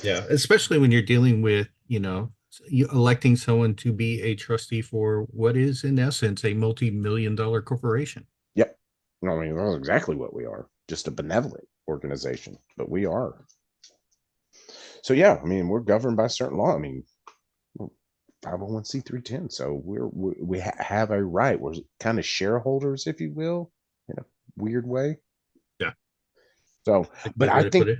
Yeah, especially when you're dealing with, you electing someone to be a trustee for what is in essence a multi-million dollar corporation. Yep. I mean, that's exactly what we are. Just a benevolent organization, but we are. So yeah, I mean, we're governed by certain law. I mean, 501c310. So we have a right. We're kind of shareholders, if you will, in a weird way. Yeah, So, a but good way to put it.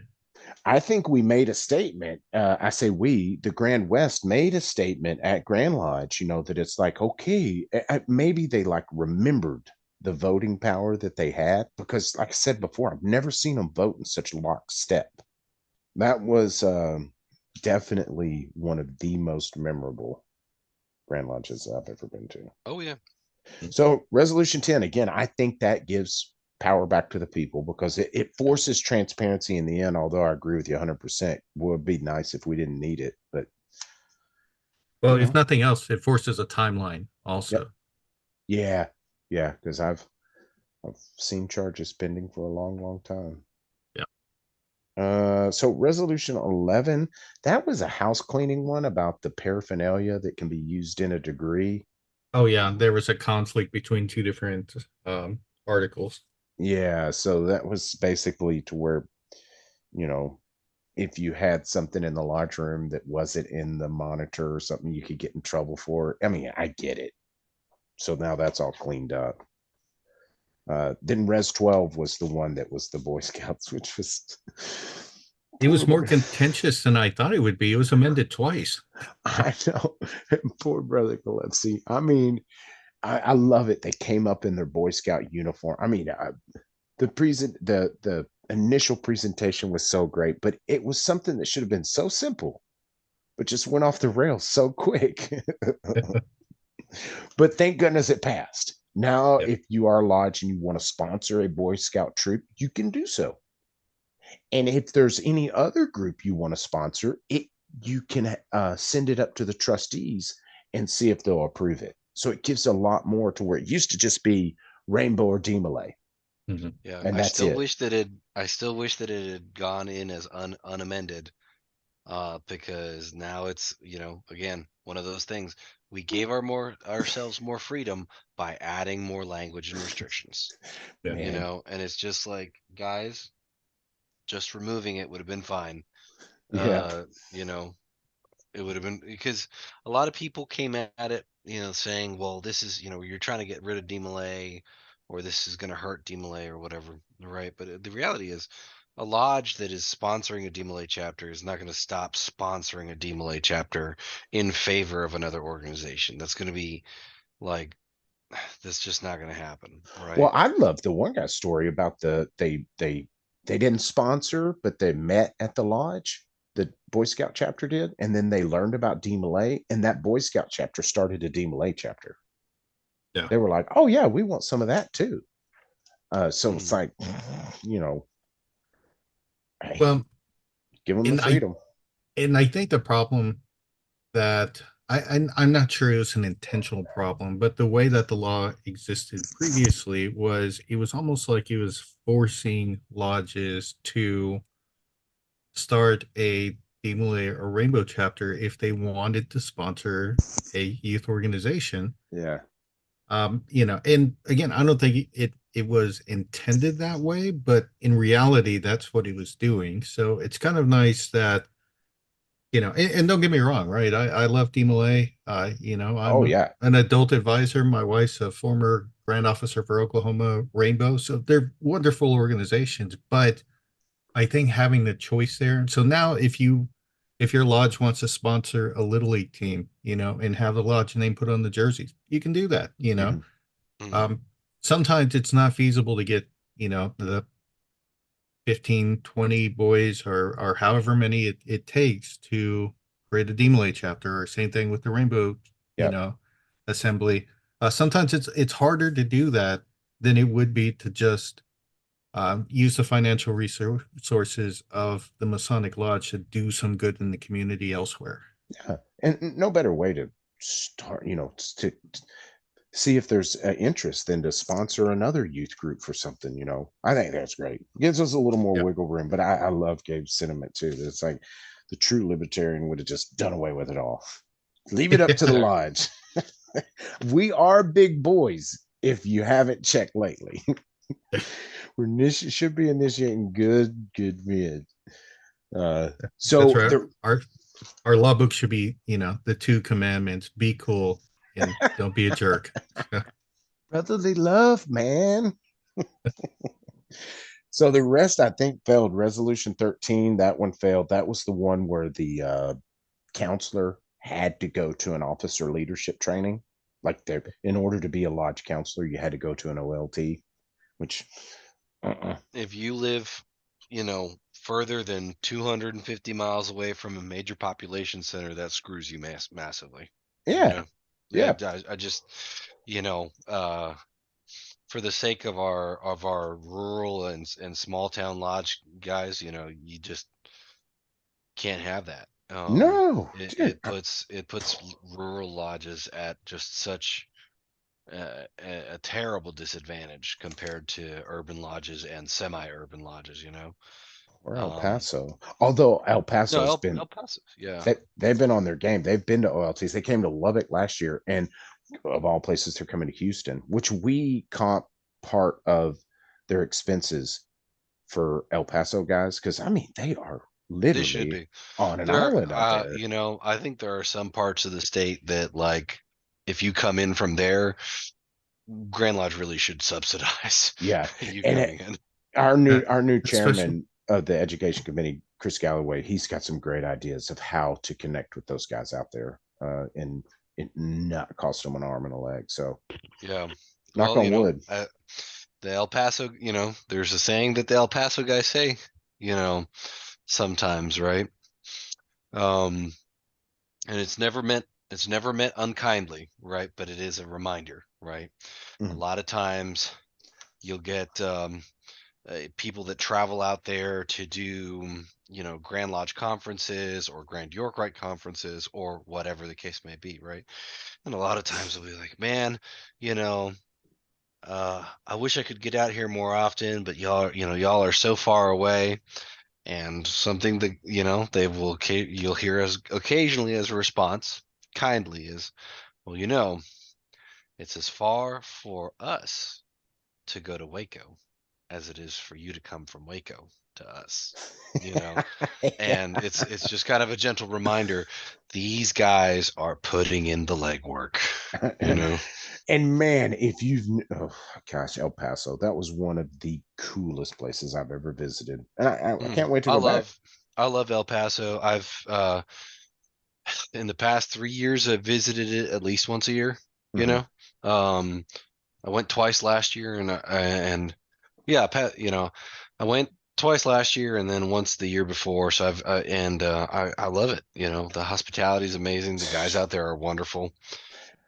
I think we made a statement. I say we, the Grand West made a statement at Grand Lodge, that it's like, okay, maybe they like remembered the voting power that they had, because like I said before, I've never seen them vote in such lockstep. That was definitely one of the most memorable Grand Lodges I've ever been to. Oh yeah. So resolution 10, again, I think that gives power back to the people, because it forces transparency in the end. Although I agree with you 100%, would be nice if we didn't need it, but Well, you if know, nothing else, it forces a timeline yep. also. Yeah. Yeah. Because I've seen charges pending for a long, long time. Yeah. So resolution 11, that was a house cleaning one about the paraphernalia that can be used in a degree. Oh yeah, there was a conflict between two different articles. Yeah, so that was basically to where, you know, if you had something in the lodge room that wasn't in the monitor or something, you could get in trouble for it. I mean, I get it. So now that's all cleaned up. Then Res 12 was the one that was the Boy Scouts, which was It poor. was more contentious than I thought it would be. It was amended twice. I know. Poor brother Gillespie. I mean, I love it. They came up in their Boy Scout uniform. I mean, the initial presentation was so great, but it was something that should have been so simple, but just went off the rails so quick. But thank goodness it passed. Now, Yeah. if you are a lodge and you want to sponsor a Boy Scout troop, you can do so. And if there's any other group you want to sponsor, you can send it up to the trustees and see if they'll approve it. So it gives a lot more to where it used to just be Rainbow or Demolay, Mhm. Yeah. and that's it. I still wish that it had gone in as unamended. Because now it's, again, one of those things. We gave ourselves more freedom by adding more language and restrictions. Yeah. Man, And it's just like, guys, just removing it would have been fine. yeah. Uh, you know, It would have been because a lot of people came at it, saying, well, this is, you're trying to get rid of DMLA or this is going to hurt DMLA or whatever. Right. But the reality is a lodge that is sponsoring a DMLA chapter is not going to stop sponsoring a DMLA chapter in favor of another organization. That's going to be like, that's just not going to happen. Well, Right. I love the one guy's story about they didn't sponsor, but they met at the lodge. The Boy Scout chapter did, and then they learned about DMLA, and that Boy Scout chapter started a DMLA chapter. Yeah. They were like, "Oh yeah, we want some of that too." So it's Mhm. like, you know, hey, Well, give them the and freedom. I think the problem that I'm not sure it was an intentional problem, but the way that the law existed previously was it was almost like it was forcing lodges to start a Demolay or Rainbow chapter if they wanted to sponsor a youth organization. Yeah, And again, I don't think it was intended that way, but in reality, that's what it was doing. So it's kind of nice that and don't get me wrong, right? I love DMLA. oh I'm yeah, an adult advisor. My wife's a former Grand Officer for Oklahoma Rainbow. So they're wonderful organizations. But I think having the choice there. So now if your lodge wants to sponsor a little league team, and have the lodge name put on the jerseys, you can do that. mhm, Mhm. Um, Sometimes it's not feasible to get, the 15, 20 boys or however many it takes to create a DMLA chapter, or same thing with the Rainbow, you yep, know, assembly. Sometimes it's harder to do that than it would be to just use the financial resources of the Masonic Lodge to do some good in the community elsewhere. yeah, and no better way to start, to see if there's interest than to sponsor another youth group for something. I think that's great. Gives us a little more Yeah. wiggle room. But I love Gabe's sentiment too. That it's like the true libertarian would have just done away with it all. Leave it up to the Exactly. lodge. We are big boys. If you haven't checked lately, should be initiating good men. Uh, That's so right. the Our law book should be, the two commandments: be cool and don't be a jerk. brotherly love, man. So the rest, I think, failed. Resolution 13, that one failed. That was the one where the counselor had to go to an officer leadership training. Like there, in order to be a lodge counselor, you had to go to an OLT, which If you live, further than 250 miles away from a major population center, that screws you massively. You yeah, know, yeah, I just, you know, uh, for the sake of our rural and small town lodge guys, you just can't have that. no, dude, It puts rural lodges at just such a terrible disadvantage compared to urban lodges and semi-urban lodges. or El Um, Paso. Although El no, Paso's El been Paso, yeah, they've been on their game. They've been to OLTs. They came to Lubbock last year, and of all places, they're coming to Houston, which we comp part of their expenses for El Paso guys, because I mean they are they should literally be. on an There, island out there. I think there are some parts of the state that, like, if you come in from there, Grand Lodge really should subsidize Yeah, you and coming in. Uh, our new especially chairman of the education committee, Chris Galloway, he's got some great ideas of how to connect with those guys out there, and it not cost them an arm and a leg. So Yeah. knock Well, on wood. the El Paso, there's a saying that the El Paso guys say, you know, sometimes, right? Um, and it's never meant unkindly, right? But it is a reminder, right? A Mhm. lot of times you'll get people that travel out there to do, Grand Lodge conferences or Grand York Rite conferences or whatever the case may be, right? And a lot of times they'll be like, man, you know, I wish I could get out here more often, but y'all are so far away. And something that, you'll hear as occasionally as a response, kindly, is, well, it's as far for us to go to Waco as it is for you to come from Waco. to us, you know. And it's just kind of a gentle reminder, these guys are putting in the legwork, you know. And man, if you've, oh gosh, El Paso, that was one of the coolest places I've ever visited. And I can't wait to I go back. love El Paso. I've in the past 3 years I've visited it at least once a year, you Mhm. know. I went twice last year, and yeah, you know, I went twice last year and then once the year before. So I love it. You know, the hospitality is amazing. The guys out there are wonderful.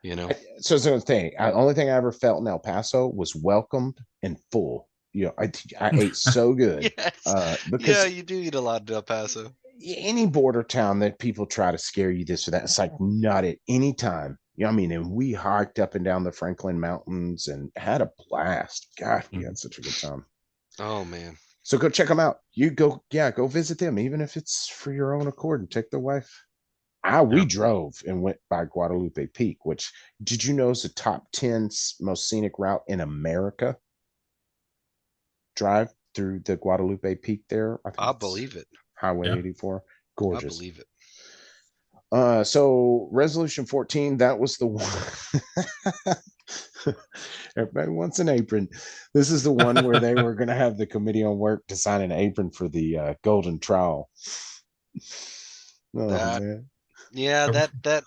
You know, So, the thing, only thing I ever felt in El Paso was welcomed and full. You know, I ate so good yes, yeah, because you do eat a lot in El Paso. any border town that people try to scare you this or that, it's like not at any time. You know, what I mean, and we hiked up and down the Franklin Mountains and had a blast. God, we had such a good time. Oh man, So go check them out. You go, yeah, go visit them, even if it's for your own accord, and take the wife. We Yeah. drove and went by Guadalupe Peak, which did you know is the top 10 most scenic route in America? Drive through the Guadalupe Peak there. I think I it's believe it. Highway Yeah. 84. I Gorgeous. believe it. So resolution 14, that was the one. Everybody wants an apron. This is the one where they were going to have the committee on work to sign an apron for the golden trowel. Oh That man. yeah, that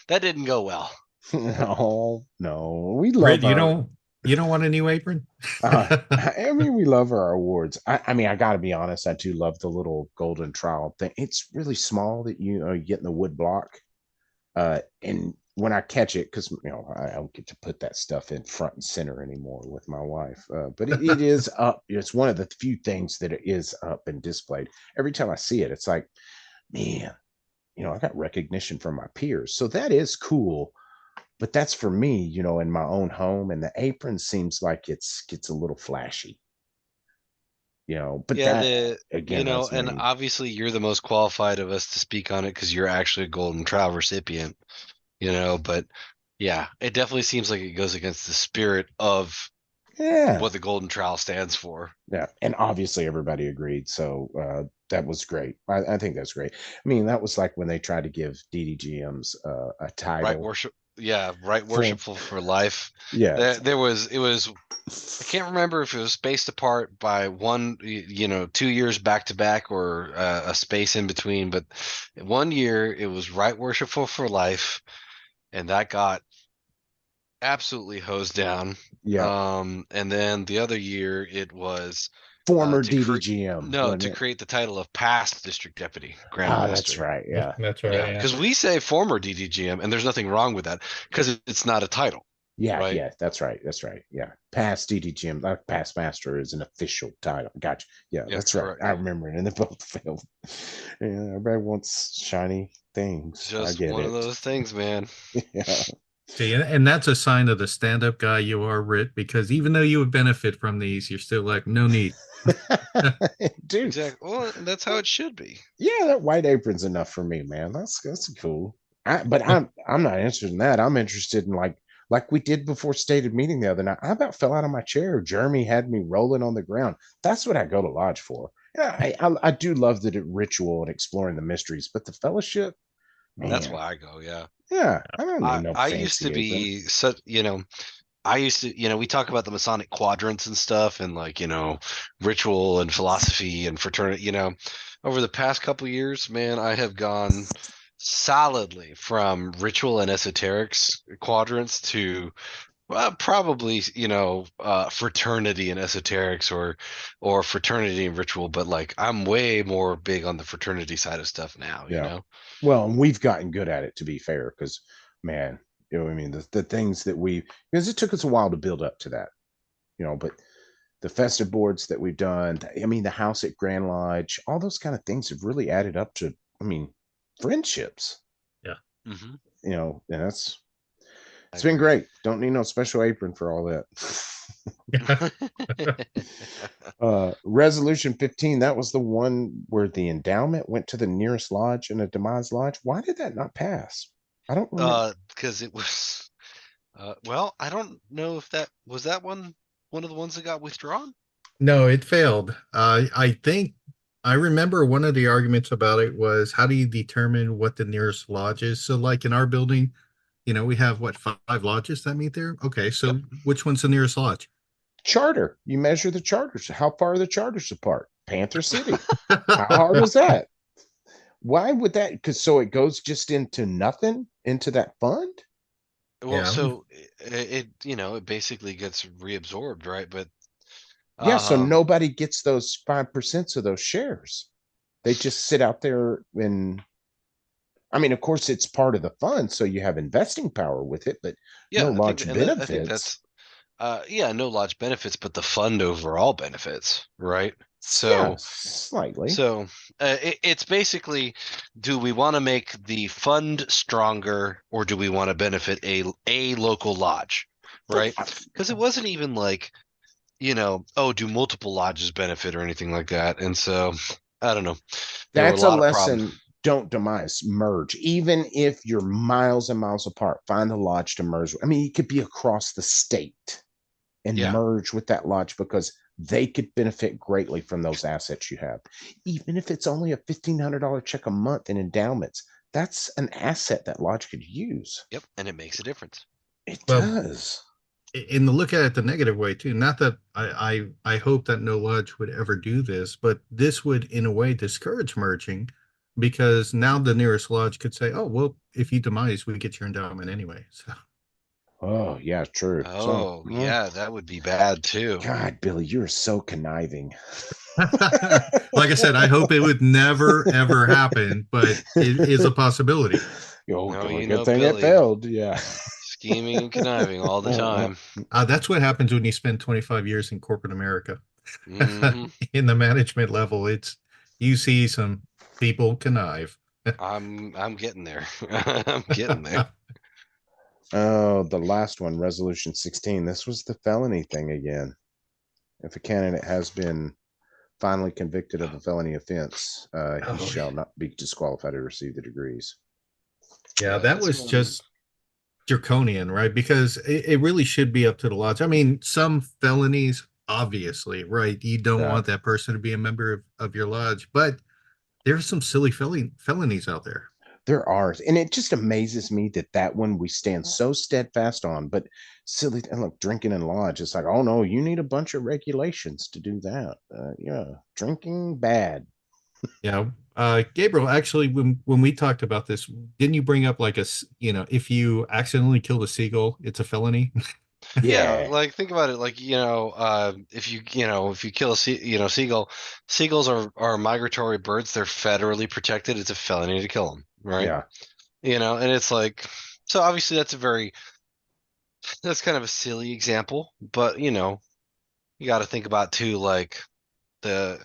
didn't go well. No, no. We love Red, our you don't want a new apron? I mean, we love our awards. I mean, I got to be honest. I do love the little golden trowel thing. It's really small that you get in the wood block. And when I catch it, because I don't get to put that stuff in front and center anymore with my wife. But it is up. It's one of the few things that it is up and displayed. Every time I see it, it's like, man, I got recognition from my peers. So that is cool. But that's for me, in my own home. And the apron seems like it's gets a little flashy, but Yeah, that the you again, know, that's and me. obviously you're the most qualified of us to speak on it because you're actually a Golden Trowel recipient, you know, but yeah, it definitely seems like it goes against the spirit of Yeah. what the Golden Trowel stands for. Yeah. And obviously everybody agreed. So that was great. I think that's great. I mean, that was like when they tried to give DDGM's a Right title worship, yeah, right for, worshipful for life. yeah. There was I can't remember if it was spaced apart by 2 years back to back or a space in between, but one year it was right worshipful for life, and that got absolutely hosed down. Yeah. And then the other year it was Former to create DDGM, no wasn't to it? create the title of past district deputy Ah, that's grandmaster. right. Yeah. That's Yeah, right. Yeah. because we say former DDGM, and there's nothing wrong with that because it's not a title, Yeah, right? yeah, that's right. That's right. Yeah. Past DDGM, past master is an official title. Gotcha. Yeah, Yeah, that's right. correct. I remember it, and they both failed. Yeah, everybody wants shiny things. I Just get one of it. those things, man. Yeah. See, and that's a sign of the stand-up guy you are, Rit, because even though you would benefit from these, you're still like, no need. Dude, Exactly. Well, that's how it should be. yeah, that white apron's enough for me, man. That's cool. But I'm not interested in that. I'm interested in like we did before stated meeting the other night. I about fell out of my chair. Jeremy had me rolling on the ground. That's what I go to lodge for. Yeah, I do love the ritual and exploring the mysteries, but the fellowship, That's man, why I go. Yeah. yeah, I don't need no I used to fancy apron. be such, I used to, we talk about the Masonic quadrants and stuff and like, ritual and philosophy and fraternity, over the past couple years, man, I have gone solidly from ritual and esoterics quadrants to probably, fraternity and esoterics or fraternity and ritual, but like I'm way more big on the fraternity side of stuff now, Yeah. Well, and we've gotten good at it, to be fair, because man, I mean, the things that because it took us a while to build up to that, but the festive boards that we've done, I mean, the house at Grand Lodge, all those kind of things have really added up to, I mean, friendships, Yeah. Hmm. and I it's been agree. great. Don't need no special apron for all that. Resolution 15, that was the one where the endowment went to the nearest lodge in a demise lodge. Why did that not pass? I don't remember. Because it was, well, I don't know if that was that one of the ones that got withdrawn. No, it failed. I think I remember one of the arguments about it was how do you determine what the nearest lodge is? So, like in our building, we have what, five lodges that meet there? Okay, Yep. so which one's the nearest lodge? Charter. You measure the charters. How far are the charters apart? Panther City. How hard is that? Why would that? Because so it goes just into nothing into that fund. Well, Yeah. so it basically gets reabsorbed, right? But Yeah, so um, nobody gets those 5% of those shares. They just sit out there and I mean, of course, it's part of the fund, so you have investing power with it, but no yeah, I think, large and I think benefits. that's yeah, no lodge benefits, but the fund overall benefits, right? Yeah, So slightly. so it's basically, do we want to make the fund stronger, or do we want to benefit a local lodge, right? Because it wasn't even like, oh, do multiple lodges benefit or anything like that? And so I don't know. There were a That's a lot of problems. lesson. Don't demise, merge. Even if you're miles and miles apart, find a lodge to merge. I mean, you could be across the state and Yeah. merge with that lodge because they could benefit greatly from those assets you have. Even if it's only a $1,500 check a month in endowments, that's an asset that lodge could use. Yep. And it makes a difference. It Well, does. in the look at it the negative way too, not that I hope that no lodge would ever do this, but this would in a way discourage merging because now the nearest lodge could say, oh, well, if you demise, we get your endowment anyway. So Oh, yeah, true. So, Oh, yeah, that would be bad too. God, Billy, you're so conniving. like I said, I hope it would never ever happen, but it is a possibility. Oh, No, good thing it Billy, failed. Yeah. scheming and conniving all the time. That's what happens when you spend 25 years in corporate America. Hmm. In the management level, it's you see some people connive. I'm getting there. I'm getting there. Oh, the last one, resolution 16. This was the felony thing again. If a candidate has been finally convicted of a felony offense, he Oh, shall not be disqualified to receive the degrees. yeah, Yeah, that this was one. just draconian, right? Because it really should be up to the lodge. I mean, some felonies, obviously, right? You don't Yeah. want that person to be a member of your lodge, but there's some silly felonies out there. There are, and it just amazes me that that one we stand so steadfast on, but silly. And look, drinking in lodge, it's like, oh no, you need a bunch of regulations to do that. Yeah, drinking bad. Yeah. Gabriel, actually, when we talked about this, didn't you bring up like if you accidentally killed a seagull, it's a felony? Yeah, Yeah, like think about it. Like, if you kill a seagull, seagulls are migratory birds. They're federally protected. It's a felony to kill them, right? yeah. And it's like, so obviously that's kind of a silly example, but you got to think about too, like the,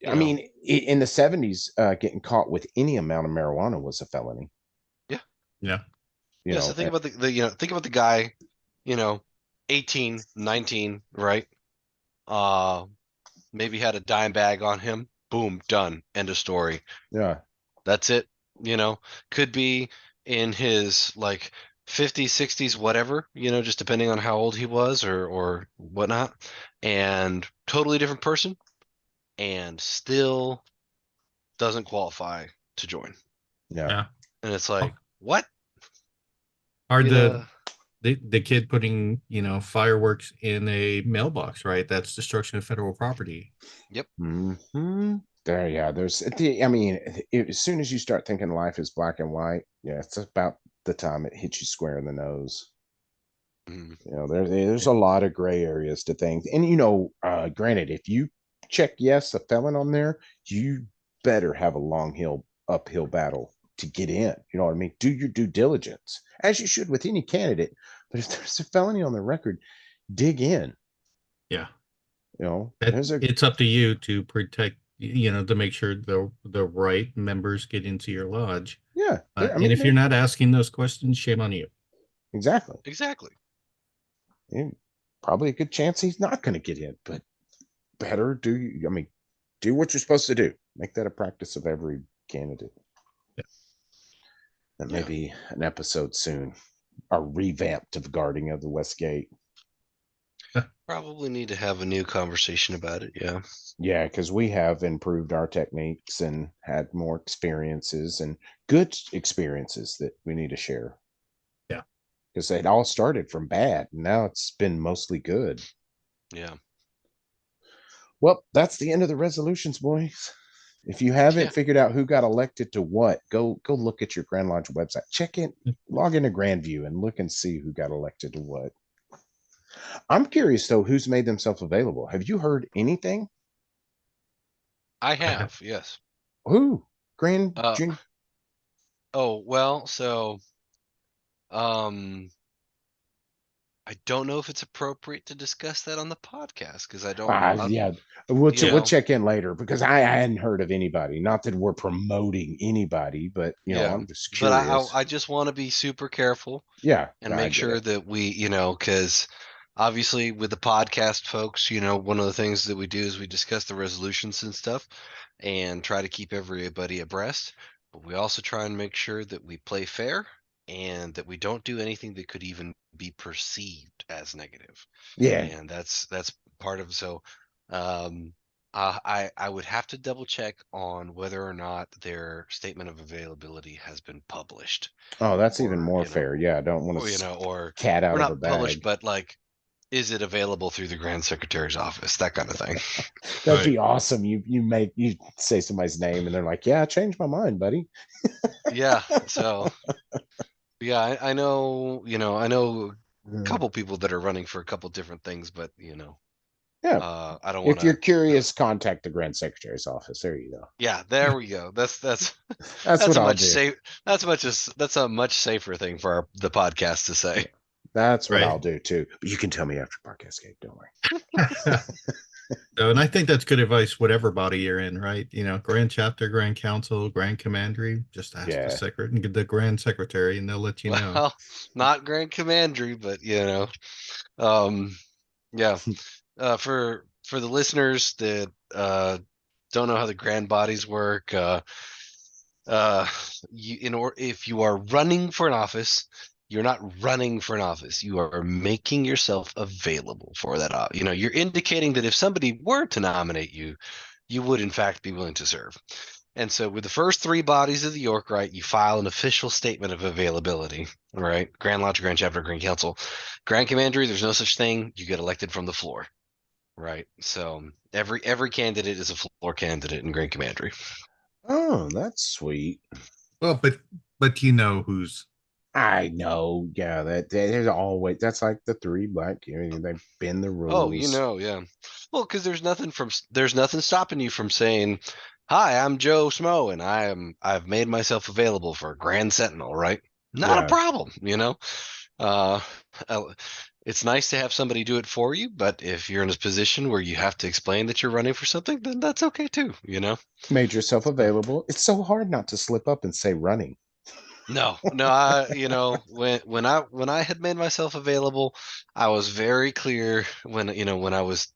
I mean, in the 70s, getting caught with any amount of marijuana was a felony. yeah, Yeah. You yeah. So know, think about think about the guy, you know, 18, 19, right? Uh, maybe had a dime bag on him. Boom, done. End of story. yeah, That's it. Could be in his like 50s, 60s, whatever, just depending on how old he was or whatnot. And totally different person and still doesn't qualify to join. yeah. Yeah. And it's Oh, like, what? Are You know, the kid putting, fireworks in a mailbox, right? That's destruction of federal property. yep. Hmm. There, yeah. I mean, as soon as you start thinking life is black and white, yeah, it's about the time it hits you square in the nose. Mm, There's a lot of gray areas to things, and granted, if you check yes a felon on there, you better have a long hill uphill battle to get in. You know what I mean? Do your due diligence as you should with any candidate. But if there's a felony on the record, dig in. Yeah. There's a It's up to you to protect, to make sure the right members get into your lodge. yeah. I And mean, if you're not asking those questions, shame on you. exactly. exactly. Yeah, probably a good chance he's not going to get in, but better I mean, do what you're supposed to do. Make that a practice of every candidate. Yeah. That may Yeah. be an episode soon. A revamped of Guarding of the West Gate. Probably need to have a new conversation about it. Yeah. Yeah, because we have improved our techniques and had more experiences and good experiences that we need to share. Yeah. Because it all started from bad. And now it's been mostly good. Yeah. Well, that's the end of the resolutions, boys. If you haven't Yeah. figured out who got elected to what, go look at your Grand Lodge website. Check in, log into Grandview and look and see who got elected to what. I'm curious though, who's made themselves available. Have you heard anything? I have. Yes. Who? Grand Uh. Jun- Oh well. So. Um. I don't know if it's appropriate to discuss that on the podcast because I don't. Yeah, we'll You we'll know. check in later because I hadn't heard of anybody. Not that we're promoting anybody, but Yeah. I'm just But curious. I just want to be super careful Yeah, and I make get sure it. that we, because obviously with the podcast folks, one of the things that we do is we discuss the resolutions and stuff and try to keep everybody abreast. But we also try and make sure that we play fair and that we don't do anything that could even be perceived as negative. Yeah. And that's part of um I would have to double check on whether or not their statement of availability has been published Oh, that's even or more fair. Yeah, I don't want or to cat or out of a not published, bag. but like, is it available through the Grand Secretary's office? That kind of thing. That'd Right. be awesome. You say somebody's name and they're like, "Yeah, I changed my mind, buddy." Yeah. So yeah, I know, I know a Mm. couple people that are running for a couple different things, but Yeah. I don't want If you're to. curious, contact the Grand Secretary's office. There you go. Yeah, there we go. That's That's that's what a I'll much do. safe. That's a much safer thing for the podcast to say. That's what Right. I'll do too. But you can tell me after podcast, Gabe. Don't worry. So, and I think that's good advice, whatever body you're in, right? Grand chapter, grand council, grand commandery, just ask the Yeah. secret and get the grand secretary and they'll let you know. Well, not Grand Commandery, but um, yeah. For the listeners that don't know how the grand bodies work, if you are running for an office, you're not running for an office. You are making yourself available for that. You're indicating that if somebody were to nominate you, you would in fact be willing to serve. And so with the first three bodies of the York Rite, you file an official statement of availability, right? Grand Lodge, Grand Chapter, Grand Council. Grand Commandery, there's no such thing. You get elected from the floor, right? So every candidate is a floor candidate in Grand Commandery. Oh, that's sweet. Well, but you know who's I know. Yeah, there's always that's like the three black. They bend the rules. Oh, yeah. Well, because there's nothing stopping you from saying, "Hi, I'm Joe Smo, and I've made myself available for Grand Sentinel." Right? Not a Yeah. problem. Uh, it's nice to have somebody do it for you, but if you're in a position where you have to explain that you're running for something, then that's okay too. Made yourself available. It's so hard not to slip up and say running. No, when I had made myself available, I was very clear when I was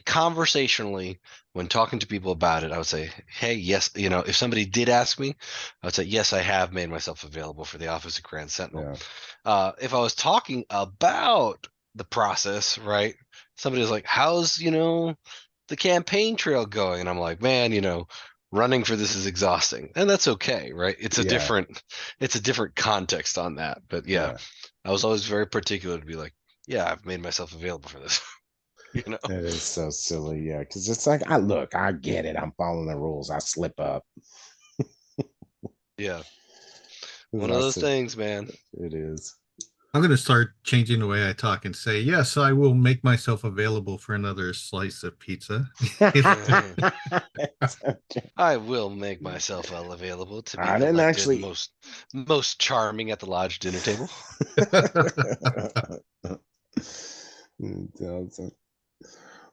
conversationally when talking to people about it, I would say, hey, yes, if somebody did ask me, I would say, yes, I have made myself available for the office of Grand Sentinel. Yeah. If I was talking about the process, right? Somebody was like, how's the campaign trail going? And I'm like, man, running for this is exhausting, and that's okay, right? It's a Yeah. different context on that, but yeah, I was always very particular to be like, yeah, I've made myself available for this. It is so silly. Yeah, because it's like I get it. I'm following the rules. I slip up. Yeah, one of those things, man. It is. I'm going to start changing the way I talk and say, yes, I will make myself available for another slice of pizza. I will make myself available to be I didn't elected actually. most charming at the lodge dinner table.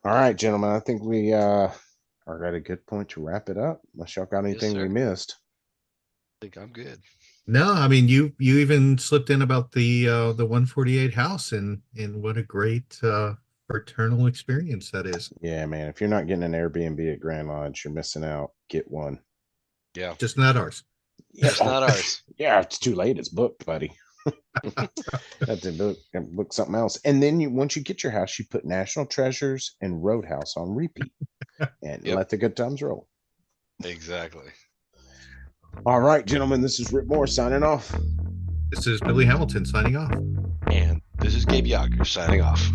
All right, gentlemen. I think we are at a good point to wrap it up. Unless y'all got anything we sir. missed. I think I'm good. No, I mean you even slipped in about the 148 house and what a great fraternal experience that is. Yeah, man. If you're not getting an Airbnb at Grand Lodge, you're missing out. Get one. Yeah, Just not ours. Yeah, just not ours. Yeah, it's too late. It's booked, buddy. That's it. Look something else. And then once you get your house, you put National Treasures and Roadhouse on repeat and Yep. let the good times roll. Exactly. All right, gentlemen, this is Rick Moore signing off. This is Billy Hamilton signing off. And this is Gabe Yager signing off.